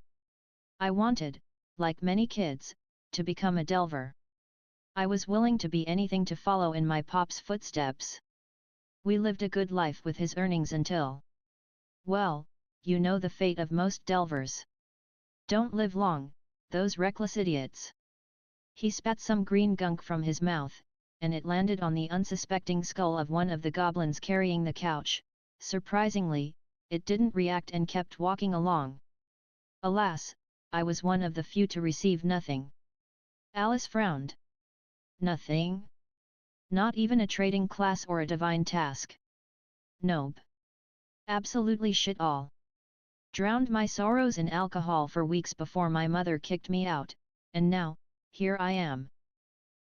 I wanted, like many kids, to become a delver. I was willing to be anything to follow in my pop's footsteps. We lived a good life with his earnings until... Well, you know the fate of most delvers. Don't live long, those reckless idiots. He spat some green gunk from his mouth, and it landed on the unsuspecting skull of one of the goblins carrying the couch. Surprisingly, it didn't react and kept walking along. Alas, I was one of the few to receive nothing. Alice frowned. Nothing? Not even a trading class or a divine task. Nope. Absolutely shit all. Drowned my sorrows in alcohol for weeks before my mother kicked me out, and now, here I am.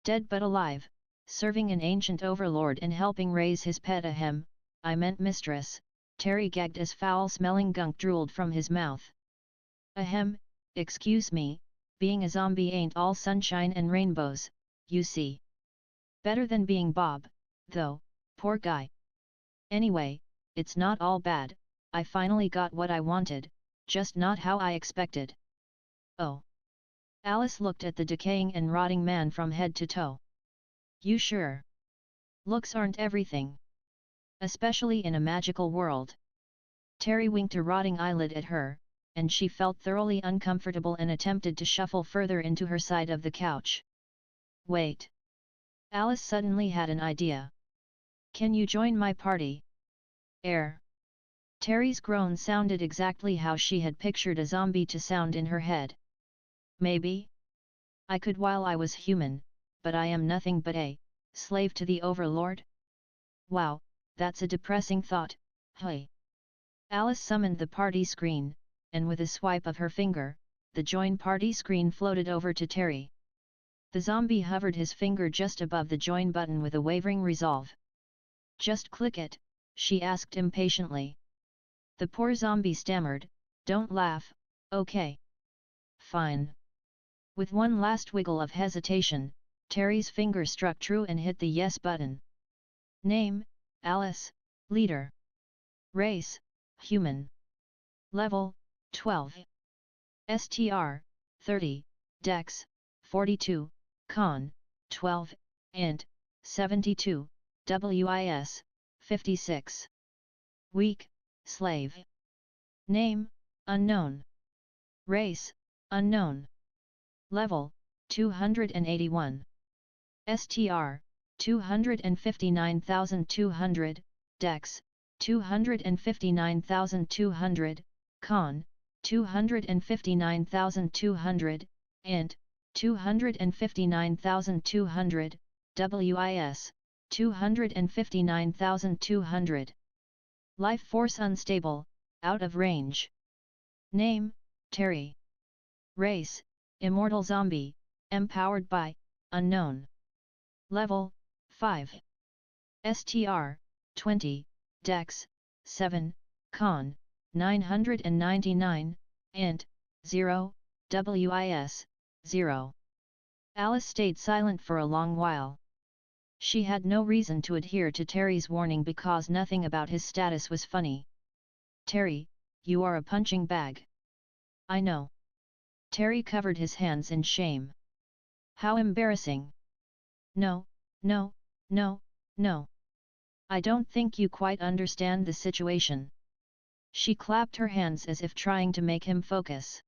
Dead but alive, serving an ancient overlord and helping raise his pet ahem, I meant mistress. Terry gagged as foul-smelling gunk drooled from his mouth. Ahem, excuse me, being a zombie ain't all sunshine and rainbows, you see. Better than being Bob, though, poor guy. Anyway, it's not all bad, I finally got what I wanted, just not how I expected. Oh. Alice looked at the decaying and rotting man from head to toe. You sure? Looks aren't everything. Especially in a magical world. Terry winked a rotting eyelid at her, and she felt thoroughly uncomfortable and attempted to shuffle further into her side of the couch. Wait. Alice suddenly had an idea. Can you join my party? Terry's groan sounded exactly how she had pictured a zombie to sound in her head. Maybe? I could while I was human, but I am nothing but a slave to the overlord? Wow, that's a depressing thought, hey. Alice summoned the party screen, and with a swipe of her finger, the join party screen floated over to Terry. The zombie hovered his finger just above the join button with a wavering resolve. Just click it, she asked impatiently. The poor zombie stammered, don't laugh, okay. Fine. With one last wiggle of hesitation, Terry's finger struck true and hit the yes button. Name, Alice, leader. Race, Human. Level, 12. STR, 30, Dex, 42, Con, 12, Int, 72, WIS, 56. Weak, Slave. Name, Unknown. Race, Unknown. Level, 281. STR, 259,200, Dex, 259,200, Con, 259,200, Int, 259,200, WIS, 259,200. Life force unstable, out of range. Name, Terry. Race, immortal zombie, empowered by, unknown. Level, 5. STR, 20, Dex, 7, Con, 999, Int, 0, WIS, 0. Alice stayed silent for a long while. She had no reason to adhere to Terry's warning because nothing about his status was funny. Terry, you are a punching bag. I know. Terry covered his hands in shame. How embarrassing. No, no, no, no. I don't think you quite understand the situation. She clapped her hands as if trying to make him focus.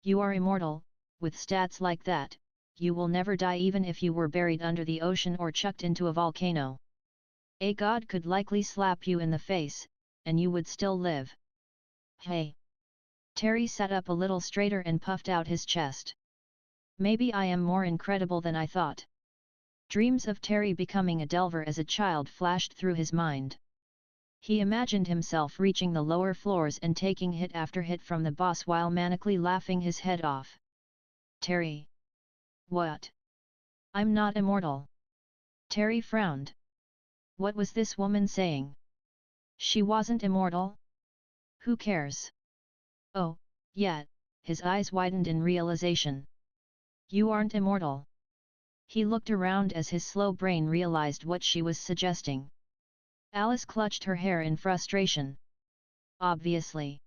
You are immortal, with stats like that, you will never die even if you were buried under the ocean or chucked into a volcano. A god could likely slap you in the face, and you would still live. Hey! Terry sat up a little straighter and puffed out his chest. Maybe I am more incredible than I thought. Dreams of Terry becoming a delver as a child flashed through his mind. He imagined himself reaching the lower floors and taking hit after hit from the boss while manically laughing his head off. Terry. What? I'm not immortal. Terry frowned. What was this woman saying? She wasn't immortal? Who cares? Oh, yeah, his eyes widened in realization. You aren't immortal. He looked around as his slow brain realized what she was suggesting. Alice clutched her hair in frustration. Obviously.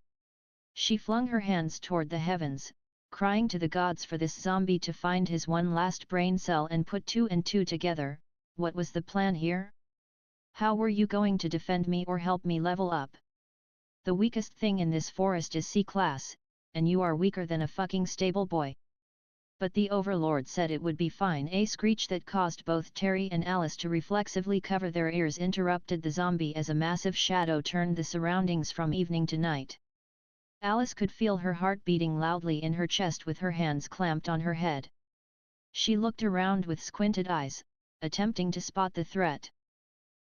She flung her hands toward the heavens, crying to the gods for this zombie to find his one last brain cell and put two and two together. What was the plan here? How were you going to defend me or help me level up? The weakest thing in this forest is C-class, and you are weaker than a fucking stable boy. But the Overlord said it would be fine. A screech that caused both Terry and Alice to reflexively cover their ears interrupted the zombie as a massive shadow turned the surroundings from evening to night. Alice could feel her heart beating loudly in her chest with her hands clamped on her head. She looked around with squinted eyes, attempting to spot the threat.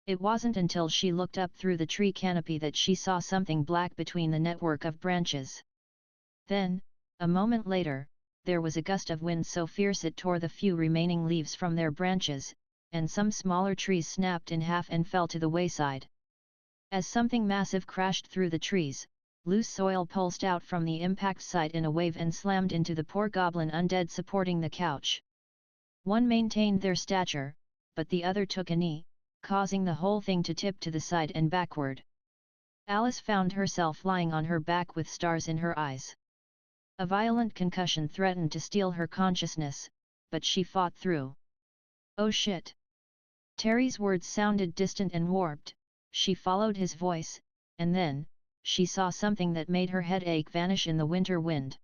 It wasn't until she looked up through the tree canopy that she saw something black between the network of branches. Then, a moment later, there was a gust of wind so fierce it tore the few remaining leaves from their branches, and some smaller trees snapped in half and fell to the wayside. As something massive crashed through the trees, loose soil pulsed out from the impact site in a wave and slammed into the poor goblin undead supporting the couch. One maintained their stature, but the other took a knee, causing the whole thing to tip to the side and backward. Alice found herself lying on her back with stars in her eyes. A violent concussion threatened to steal her consciousness, but she fought through. Oh shit! Terry's words sounded distant and warped. She followed his voice, and then, she saw something that made her headache vanish in the winter wind.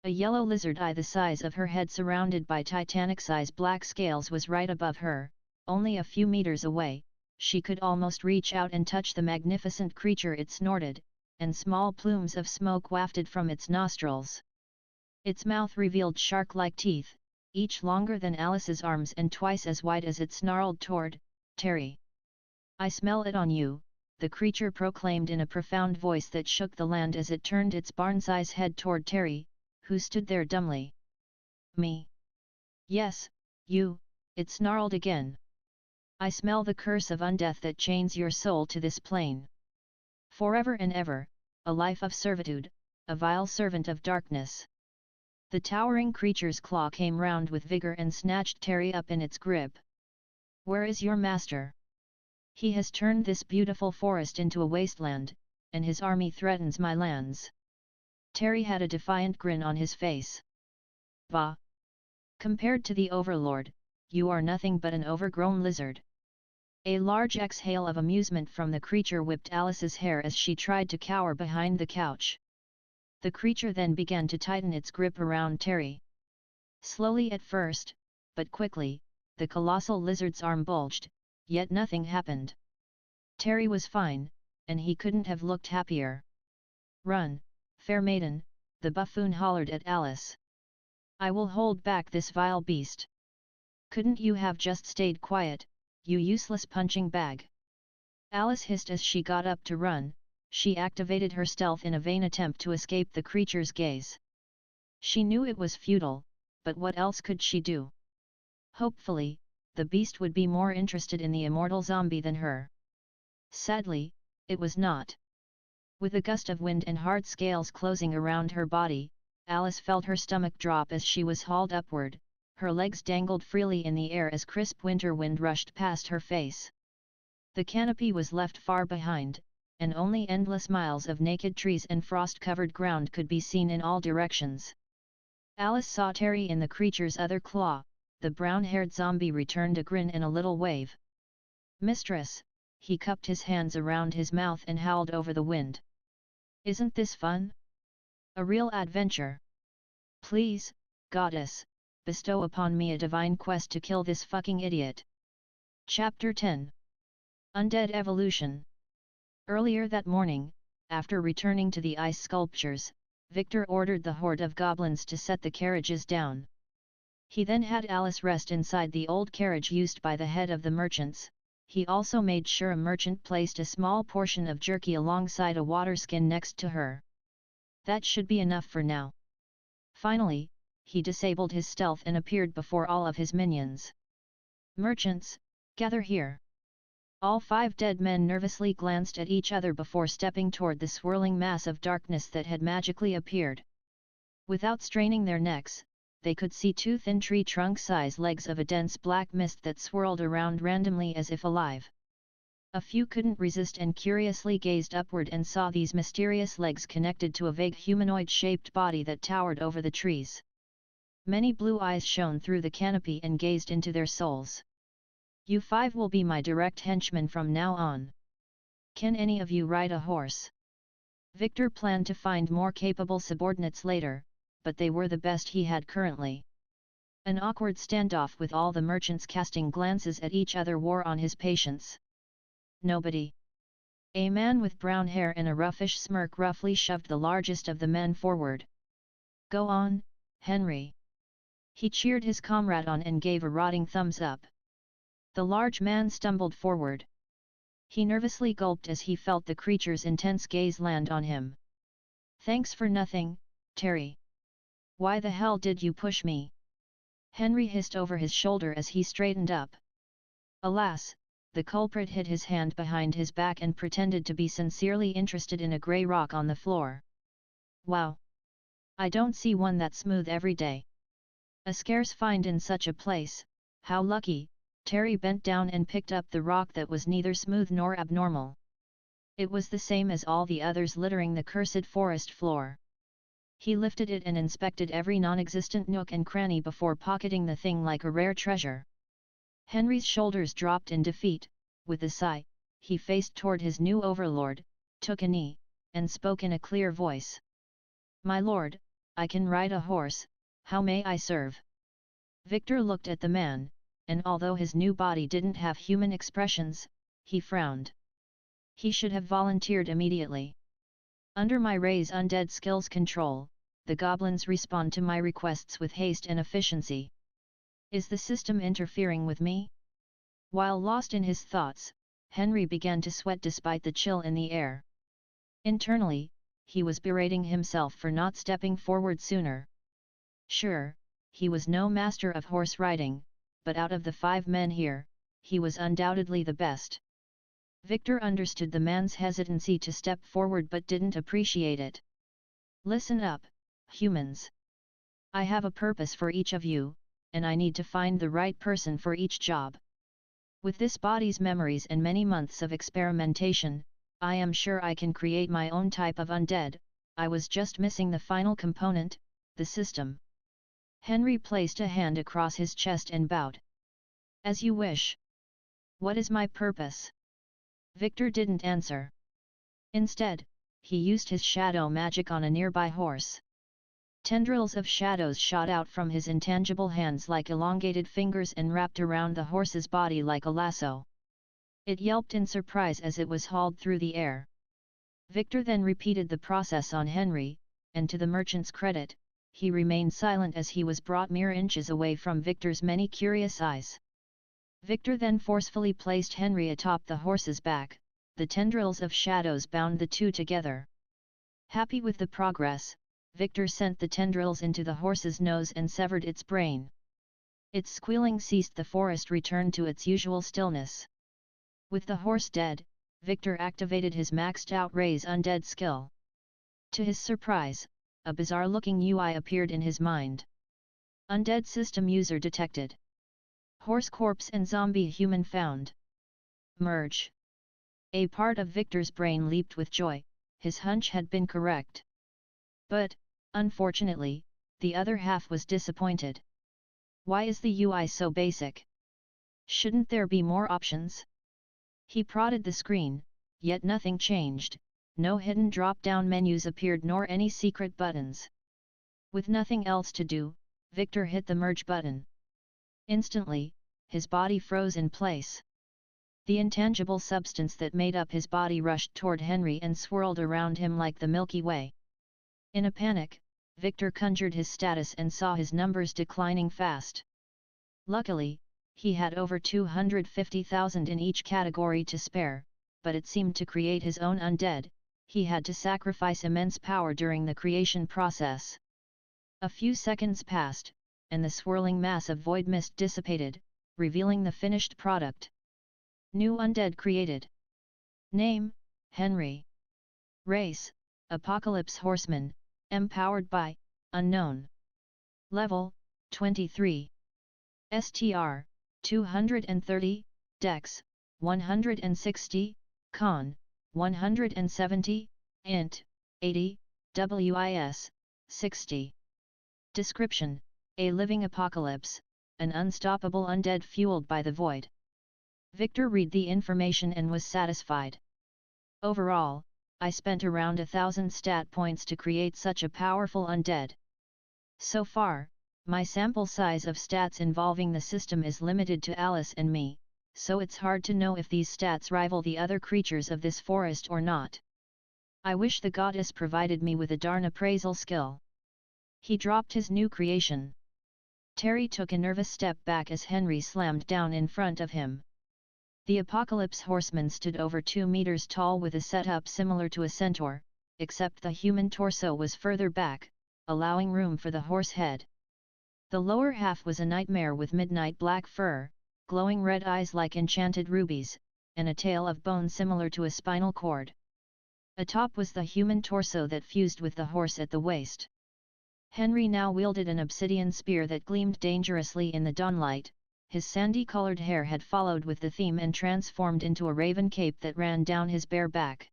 A yellow lizard eye the size of her head surrounded by titanic-size black scales was right above her, only a few meters away. She could almost reach out and touch the magnificent creature it snorted, and small plumes of smoke wafted from its nostrils. Its mouth revealed shark-like teeth, each longer than Alice's arms and twice as wide as it snarled toward Terry. I smell it on you, the creature proclaimed in a profound voice that shook the land as it turned its barn-size head toward Terry, who stood there dumbly. Me? Yes, you, it snarled again. I smell the curse of undeath that chains your soul to this plane. Forever and ever, a life of servitude, a vile servant of darkness. The towering creature's claw came round with vigor and snatched Terry up in its grip. Where is your master? He has turned this beautiful forest into a wasteland, and his army threatens my lands." Terry had a defiant grin on his face. "Bah! Compared to the Overlord, you are nothing but an overgrown lizard." A large exhale of amusement from the creature whipped Alice's hair as she tried to cower behind the couch. The creature then began to tighten its grip around Terry. Slowly at first, but quickly, the colossal lizard's arm bulged, yet nothing happened. Terry was fine, and he couldn't have looked happier. "Run, fair maiden," the buffoon hollered at Alice. "I will hold back this vile beast. Couldn't you have just stayed quiet, you useless punching bag?" Alice hissed as she got up to run. She activated her stealth in a vain attempt to escape the creature's gaze. She knew it was futile, but what else could she do? Hopefully, the beast would be more interested in the immortal zombie than her. Sadly, it was not. With a gust of wind and hard scales closing around her body, Alice felt her stomach drop as she was hauled upward. Her legs dangled freely in the air as crisp winter wind rushed past her face. The canopy was left far behind, and only endless miles of naked trees and frost-covered ground could be seen in all directions. Alice saw Terry in the creature's other claw. The brown-haired zombie returned a grin and a little wave. "Mistress," he cupped his hands around his mouth and howled over the wind. "Isn't this fun? A real adventure? Please, goddess, bestow upon me a divine quest to kill this fucking idiot." Chapter 10. Undead Evolution. Earlier that morning, after returning to the ice sculptures, Victor ordered the horde of goblins to set the carriages down. He then had Alice rest inside the old carriage used by the head of the merchants. He also made sure a merchant placed a small portion of jerky alongside a water skin next to her. That should be enough for now. Finally, he disabled his stealth and appeared before all of his minions. "Merchants, gather here." All 5 dead men nervously glanced at each other before stepping toward the swirling mass of darkness that had magically appeared. Without straining their necks, they could see 2 thin tree trunk-size legs of a dense black mist that swirled around randomly as if alive. A few couldn't resist and curiously gazed upward and saw these mysterious legs connected to a vague humanoid-shaped body that towered over the trees. Many blue eyes shone through the canopy and gazed into their souls. "You 5 will be my direct henchmen from now on. Can any of you ride a horse?" Victor planned to find more capable subordinates later, but they were the best he had currently. An awkward standoff with all the merchants casting glances at each other wore on his patience. "Nobody." A man with brown hair and a roughish smirk roughly shoved the largest of the men forward. "Go on, Henry." He cheered his comrade on and gave a rotting thumbs up. The large man stumbled forward. He nervously gulped as he felt the creature's intense gaze land on him. "Thanks for nothing, Terry. Why the hell did you push me?" Henry hissed over his shoulder as he straightened up. Alas, the culprit hid his hand behind his back and pretended to be sincerely interested in a grey rock on the floor. "Wow! I don't see one that smooth every day. A scarce find in such a place, how lucky." Terry bent down and picked up the rock that was neither smooth nor abnormal. It was the same as all the others littering the cursed forest floor. He lifted it and inspected every non-existent nook and cranny before pocketing the thing like a rare treasure. Henry's shoulders dropped in defeat. With a sigh, he faced toward his new overlord, took a knee, and spoke in a clear voice. "My lord, I can ride a horse, how may I serve?" Victor looked at the man, and although his new body didn't have human expressions, he frowned. He should have volunteered immediately. "Under my raise undead skills control, the goblins respond to my requests with haste and efficiency. Is the system interfering with me?" While lost in his thoughts, Henry began to sweat despite the chill in the air. Internally, he was berating himself for not stepping forward sooner. Sure, he was no master of horse riding, but out of the 5 men here, he was undoubtedly the best. Victor understood the man's hesitancy to step forward but didn't appreciate it. "Listen up, humans. I have a purpose for each of you, and I need to find the right person for each job." With this body's memories and many months of experimentation, I am sure I can create my own type of undead, I was just missing the final component, the system. Henry placed a hand across his chest and bowed. As you wish. What is my purpose? Victor didn't answer. Instead, he used his shadow magic on a nearby horse. Tendrils of shadows shot out from his intangible hands like elongated fingers and wrapped around the horse's body like a lasso. It yelped in surprise as it was hauled through the air. Victor then repeated the process on Henry, and to the merchant's credit, he remained silent as he was brought mere inches away from Victor's many curious eyes. Victor then forcefully placed Henry atop the horse's back, the tendrils of shadows bound the two together. Happy with the progress, Victor sent the tendrils into the horse's nose and severed its brain. Its squealing ceased, the forest returned to its usual stillness. With the horse dead, Victor activated his maxed-out Raise Undead skill. To his surprise, a bizarre-looking UI appeared in his mind. Undead system user detected. Horse corpse and zombie human found. Merge. A part of Victor's brain leaped with joy, his hunch had been correct. But, unfortunately, the other half was disappointed. Why is the UI so basic? Shouldn't there be more options? He prodded the screen, yet nothing changed, no hidden drop-down menus appeared nor any secret buttons. With nothing else to do, Victor hit the merge button. Instantly, his body froze in place. The intangible substance that made up his body rushed toward Henry and swirled around him like the Milky Way. In a panic, Victor conjured his status and saw his numbers declining fast. Luckily, he had over 250,000 in each category to spare, but it seemed to create his own undead, he had to sacrifice immense power during the creation process. A few seconds passed, and the swirling mass of void mist dissipated, revealing the finished product. New undead created. Name, Henry. Race, Apocalypse Horseman, empowered by, unknown. Level, 23. STR, 230, Dex, 160, Con, 170, Int, 80, WIS, 60. Description: a living apocalypse, an unstoppable undead fueled by the void. Victor read the information and was satisfied. Overall, I spent around 1,000 stat points to create such a powerful undead. So far, my sample size of stats involving the system is limited to Alice and me, so it's hard to know if these stats rival the other creatures of this forest or not. I wish the goddess provided me with a darn appraisal skill. He dropped his new creation. Terry took a nervous step back as Henry slammed down in front of him. The Apocalypse Horseman stood over 2 meters tall with a setup similar to a centaur, except the human torso was further back, allowing room for the horse head. The lower half was a nightmare with midnight black fur, glowing red eyes like enchanted rubies, and a tail of bone similar to a spinal cord. Atop was the human torso that fused with the horse at the waist. Henry now wielded an obsidian spear that gleamed dangerously in the dawnlight. His sandy-colored hair had followed with the theme and transformed into a raven cape that ran down his bare back.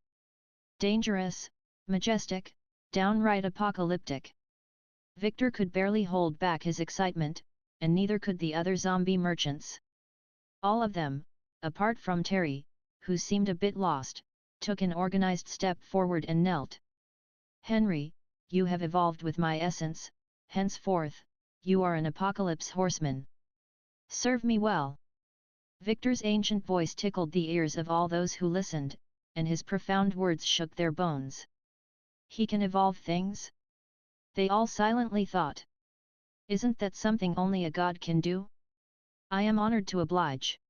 Dangerous, majestic, downright apocalyptic. Victor could barely hold back his excitement, and neither could the other zombie merchants. All of them, apart from Terry, who seemed a bit lost, took an organized step forward and knelt. Henry, you have evolved with my essence, henceforth, you are an apocalypse horseman. Serve me well. Victor's ancient voice tickled the ears of all those who listened, and his profound words shook their bones. He can evolve things? They all silently thought. Isn't that something only a god can do? I am honored to oblige.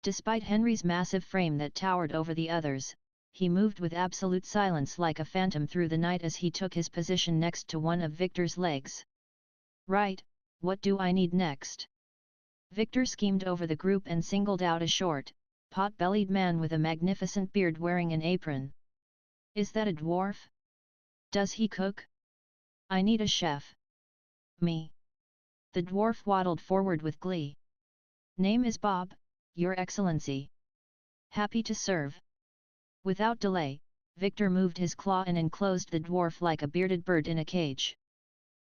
Despite Henry's massive frame that towered over the others, he moved with absolute silence like a phantom through the night as he took his position next to one of Victor's legs. Right, what do I need next? Victor schemed over the group and singled out a short, pot-bellied man with a magnificent beard wearing an apron. Is that a dwarf? Does he cook? I need a chef. Me. The dwarf waddled forward with glee. Name is Bob, Your Excellency. Happy to serve. Without delay, Victor moved his claw and enclosed the dwarf like a bearded bird in a cage.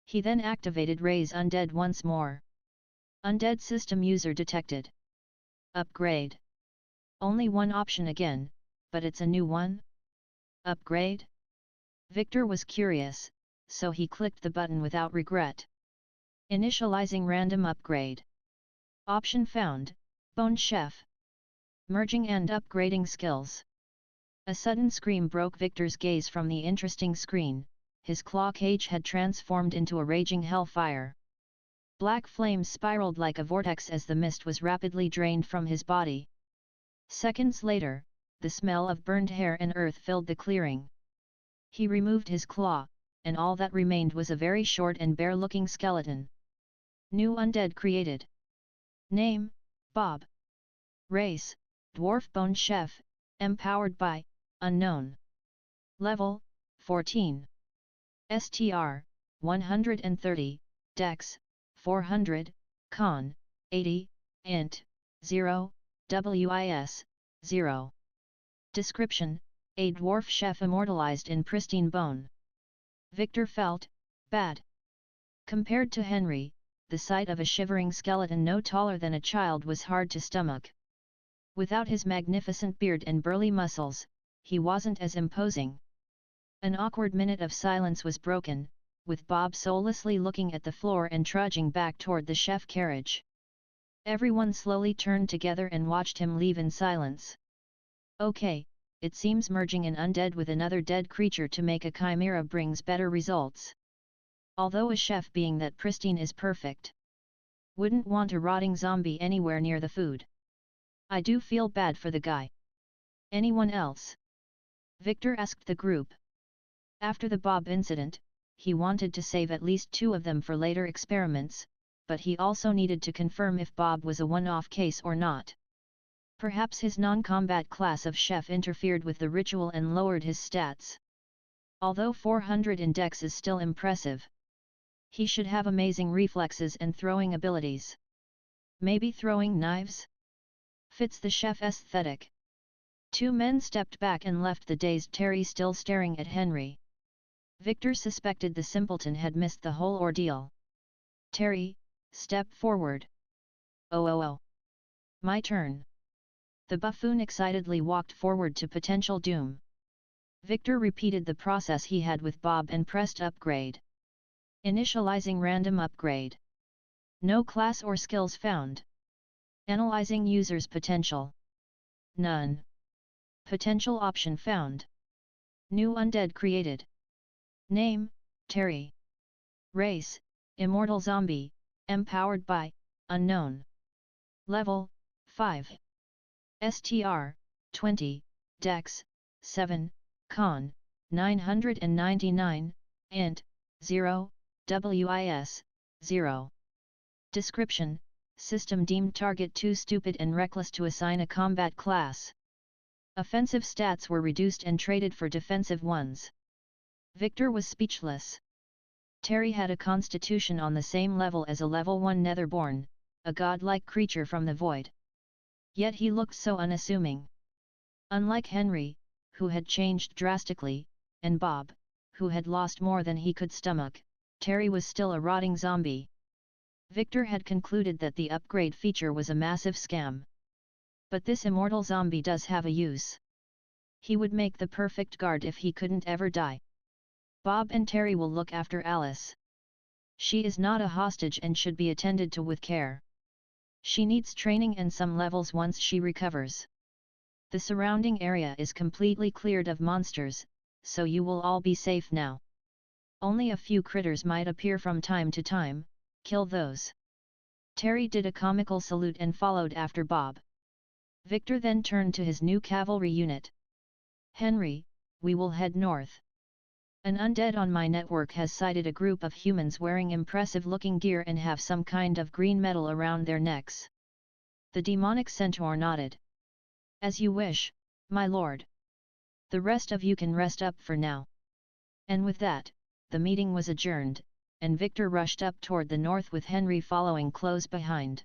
He then activated Raise Undead once more. Undead system user detected. Upgrade. Only one option again, but it's a new one? Upgrade? Victor was curious, so he clicked the button without regret. Initializing random upgrade. Option found, Bone Chef. Merging and upgrading skills. A sudden scream broke Victor's gaze from the interesting screen. His claw cage had transformed into a raging hellfire. Black flames spiraled like a vortex as the mist was rapidly drained from his body. Seconds later, the smell of burned hair and earth filled the clearing. He removed his claw, and all that remained was a very short and bare-looking skeleton. New undead created. Name, Bob. Race, Dwarf Bone Chef, empowered by, unknown. Level, 14. STR, 130, Dex, 400, Con, 80, Int, 0, WIS, 0. Description: a dwarf chef immortalized in pristine bone. Victor felt bad. Compared to Henry, the sight of a shivering skeleton no taller than a child was hard to stomach. Without his magnificent beard and burly muscles, he wasn't as imposing. An awkward minute of silence was broken, with Bob soullessly looking at the floor and trudging back toward the chef carriage. Everyone slowly turned together and watched him leave in silence. Okay, it seems merging an undead with another dead creature to make a chimera brings better results. Although a chef being that pristine is perfect. Wouldn't want a rotting zombie anywhere near the food. I do feel bad for the guy. Anyone else? Victor asked the group. After the Bob incident, he wanted to save at least 2 of them for later experiments, but he also needed to confirm if Bob was a one-off case or not. Perhaps his non-combat class of chef interfered with the ritual and lowered his stats. Although 400 in Dex is still impressive. He should have amazing reflexes and throwing abilities. Maybe throwing knives? Fits the chef aesthetic. 2 men stepped back and left the dazed Terry still staring at Henry. Victor suspected the simpleton had missed the whole ordeal. Terry, step forward. Oh. My turn. The buffoon excitedly walked forward to potential doom. Victor repeated the process he had with Bob and pressed upgrade. Initializing random upgrade. No class or skills found. Analyzing user's potential. None. Potential option found. New undead created. Name, Terry. Race, immortal zombie, empowered by, unknown. Level, 5. STR, 20, Dex, 7, Con, 999, Int, 0, WIS, 0. Description: system deemed target too stupid and reckless to assign a combat class. Offensive stats were reduced and traded for defensive ones. Victor was speechless. Terry had a constitution on the same level as a level 1 Netherborne, a godlike creature from the void. Yet he looked so unassuming. Unlike Henry, who had changed drastically, and Bob, who had lost more than he could stomach, Terry was still a rotting zombie. Victor had concluded that the upgrade feature was a massive scam. But this immortal zombie does have a use. He would make the perfect guard if he couldn't ever die. Bob and Terry will look after Alice. She is not a hostage and should be attended to with care. She needs training and some levels once she recovers. The surrounding area is completely cleared of monsters, so you will all be safe now. Only a few critters might appear from time to time, kill those. Terry did a comical salute and followed after Bob. Victor then turned to his new cavalry unit. Henry, we will head north. An undead on my network has sighted a group of humans wearing impressive-looking gear and have some kind of green metal around their necks. The demonic centaur nodded. As you wish, my lord. The rest of you can rest up for now. And with that, the meeting was adjourned, and Victor rushed up toward the north with Henry following close behind.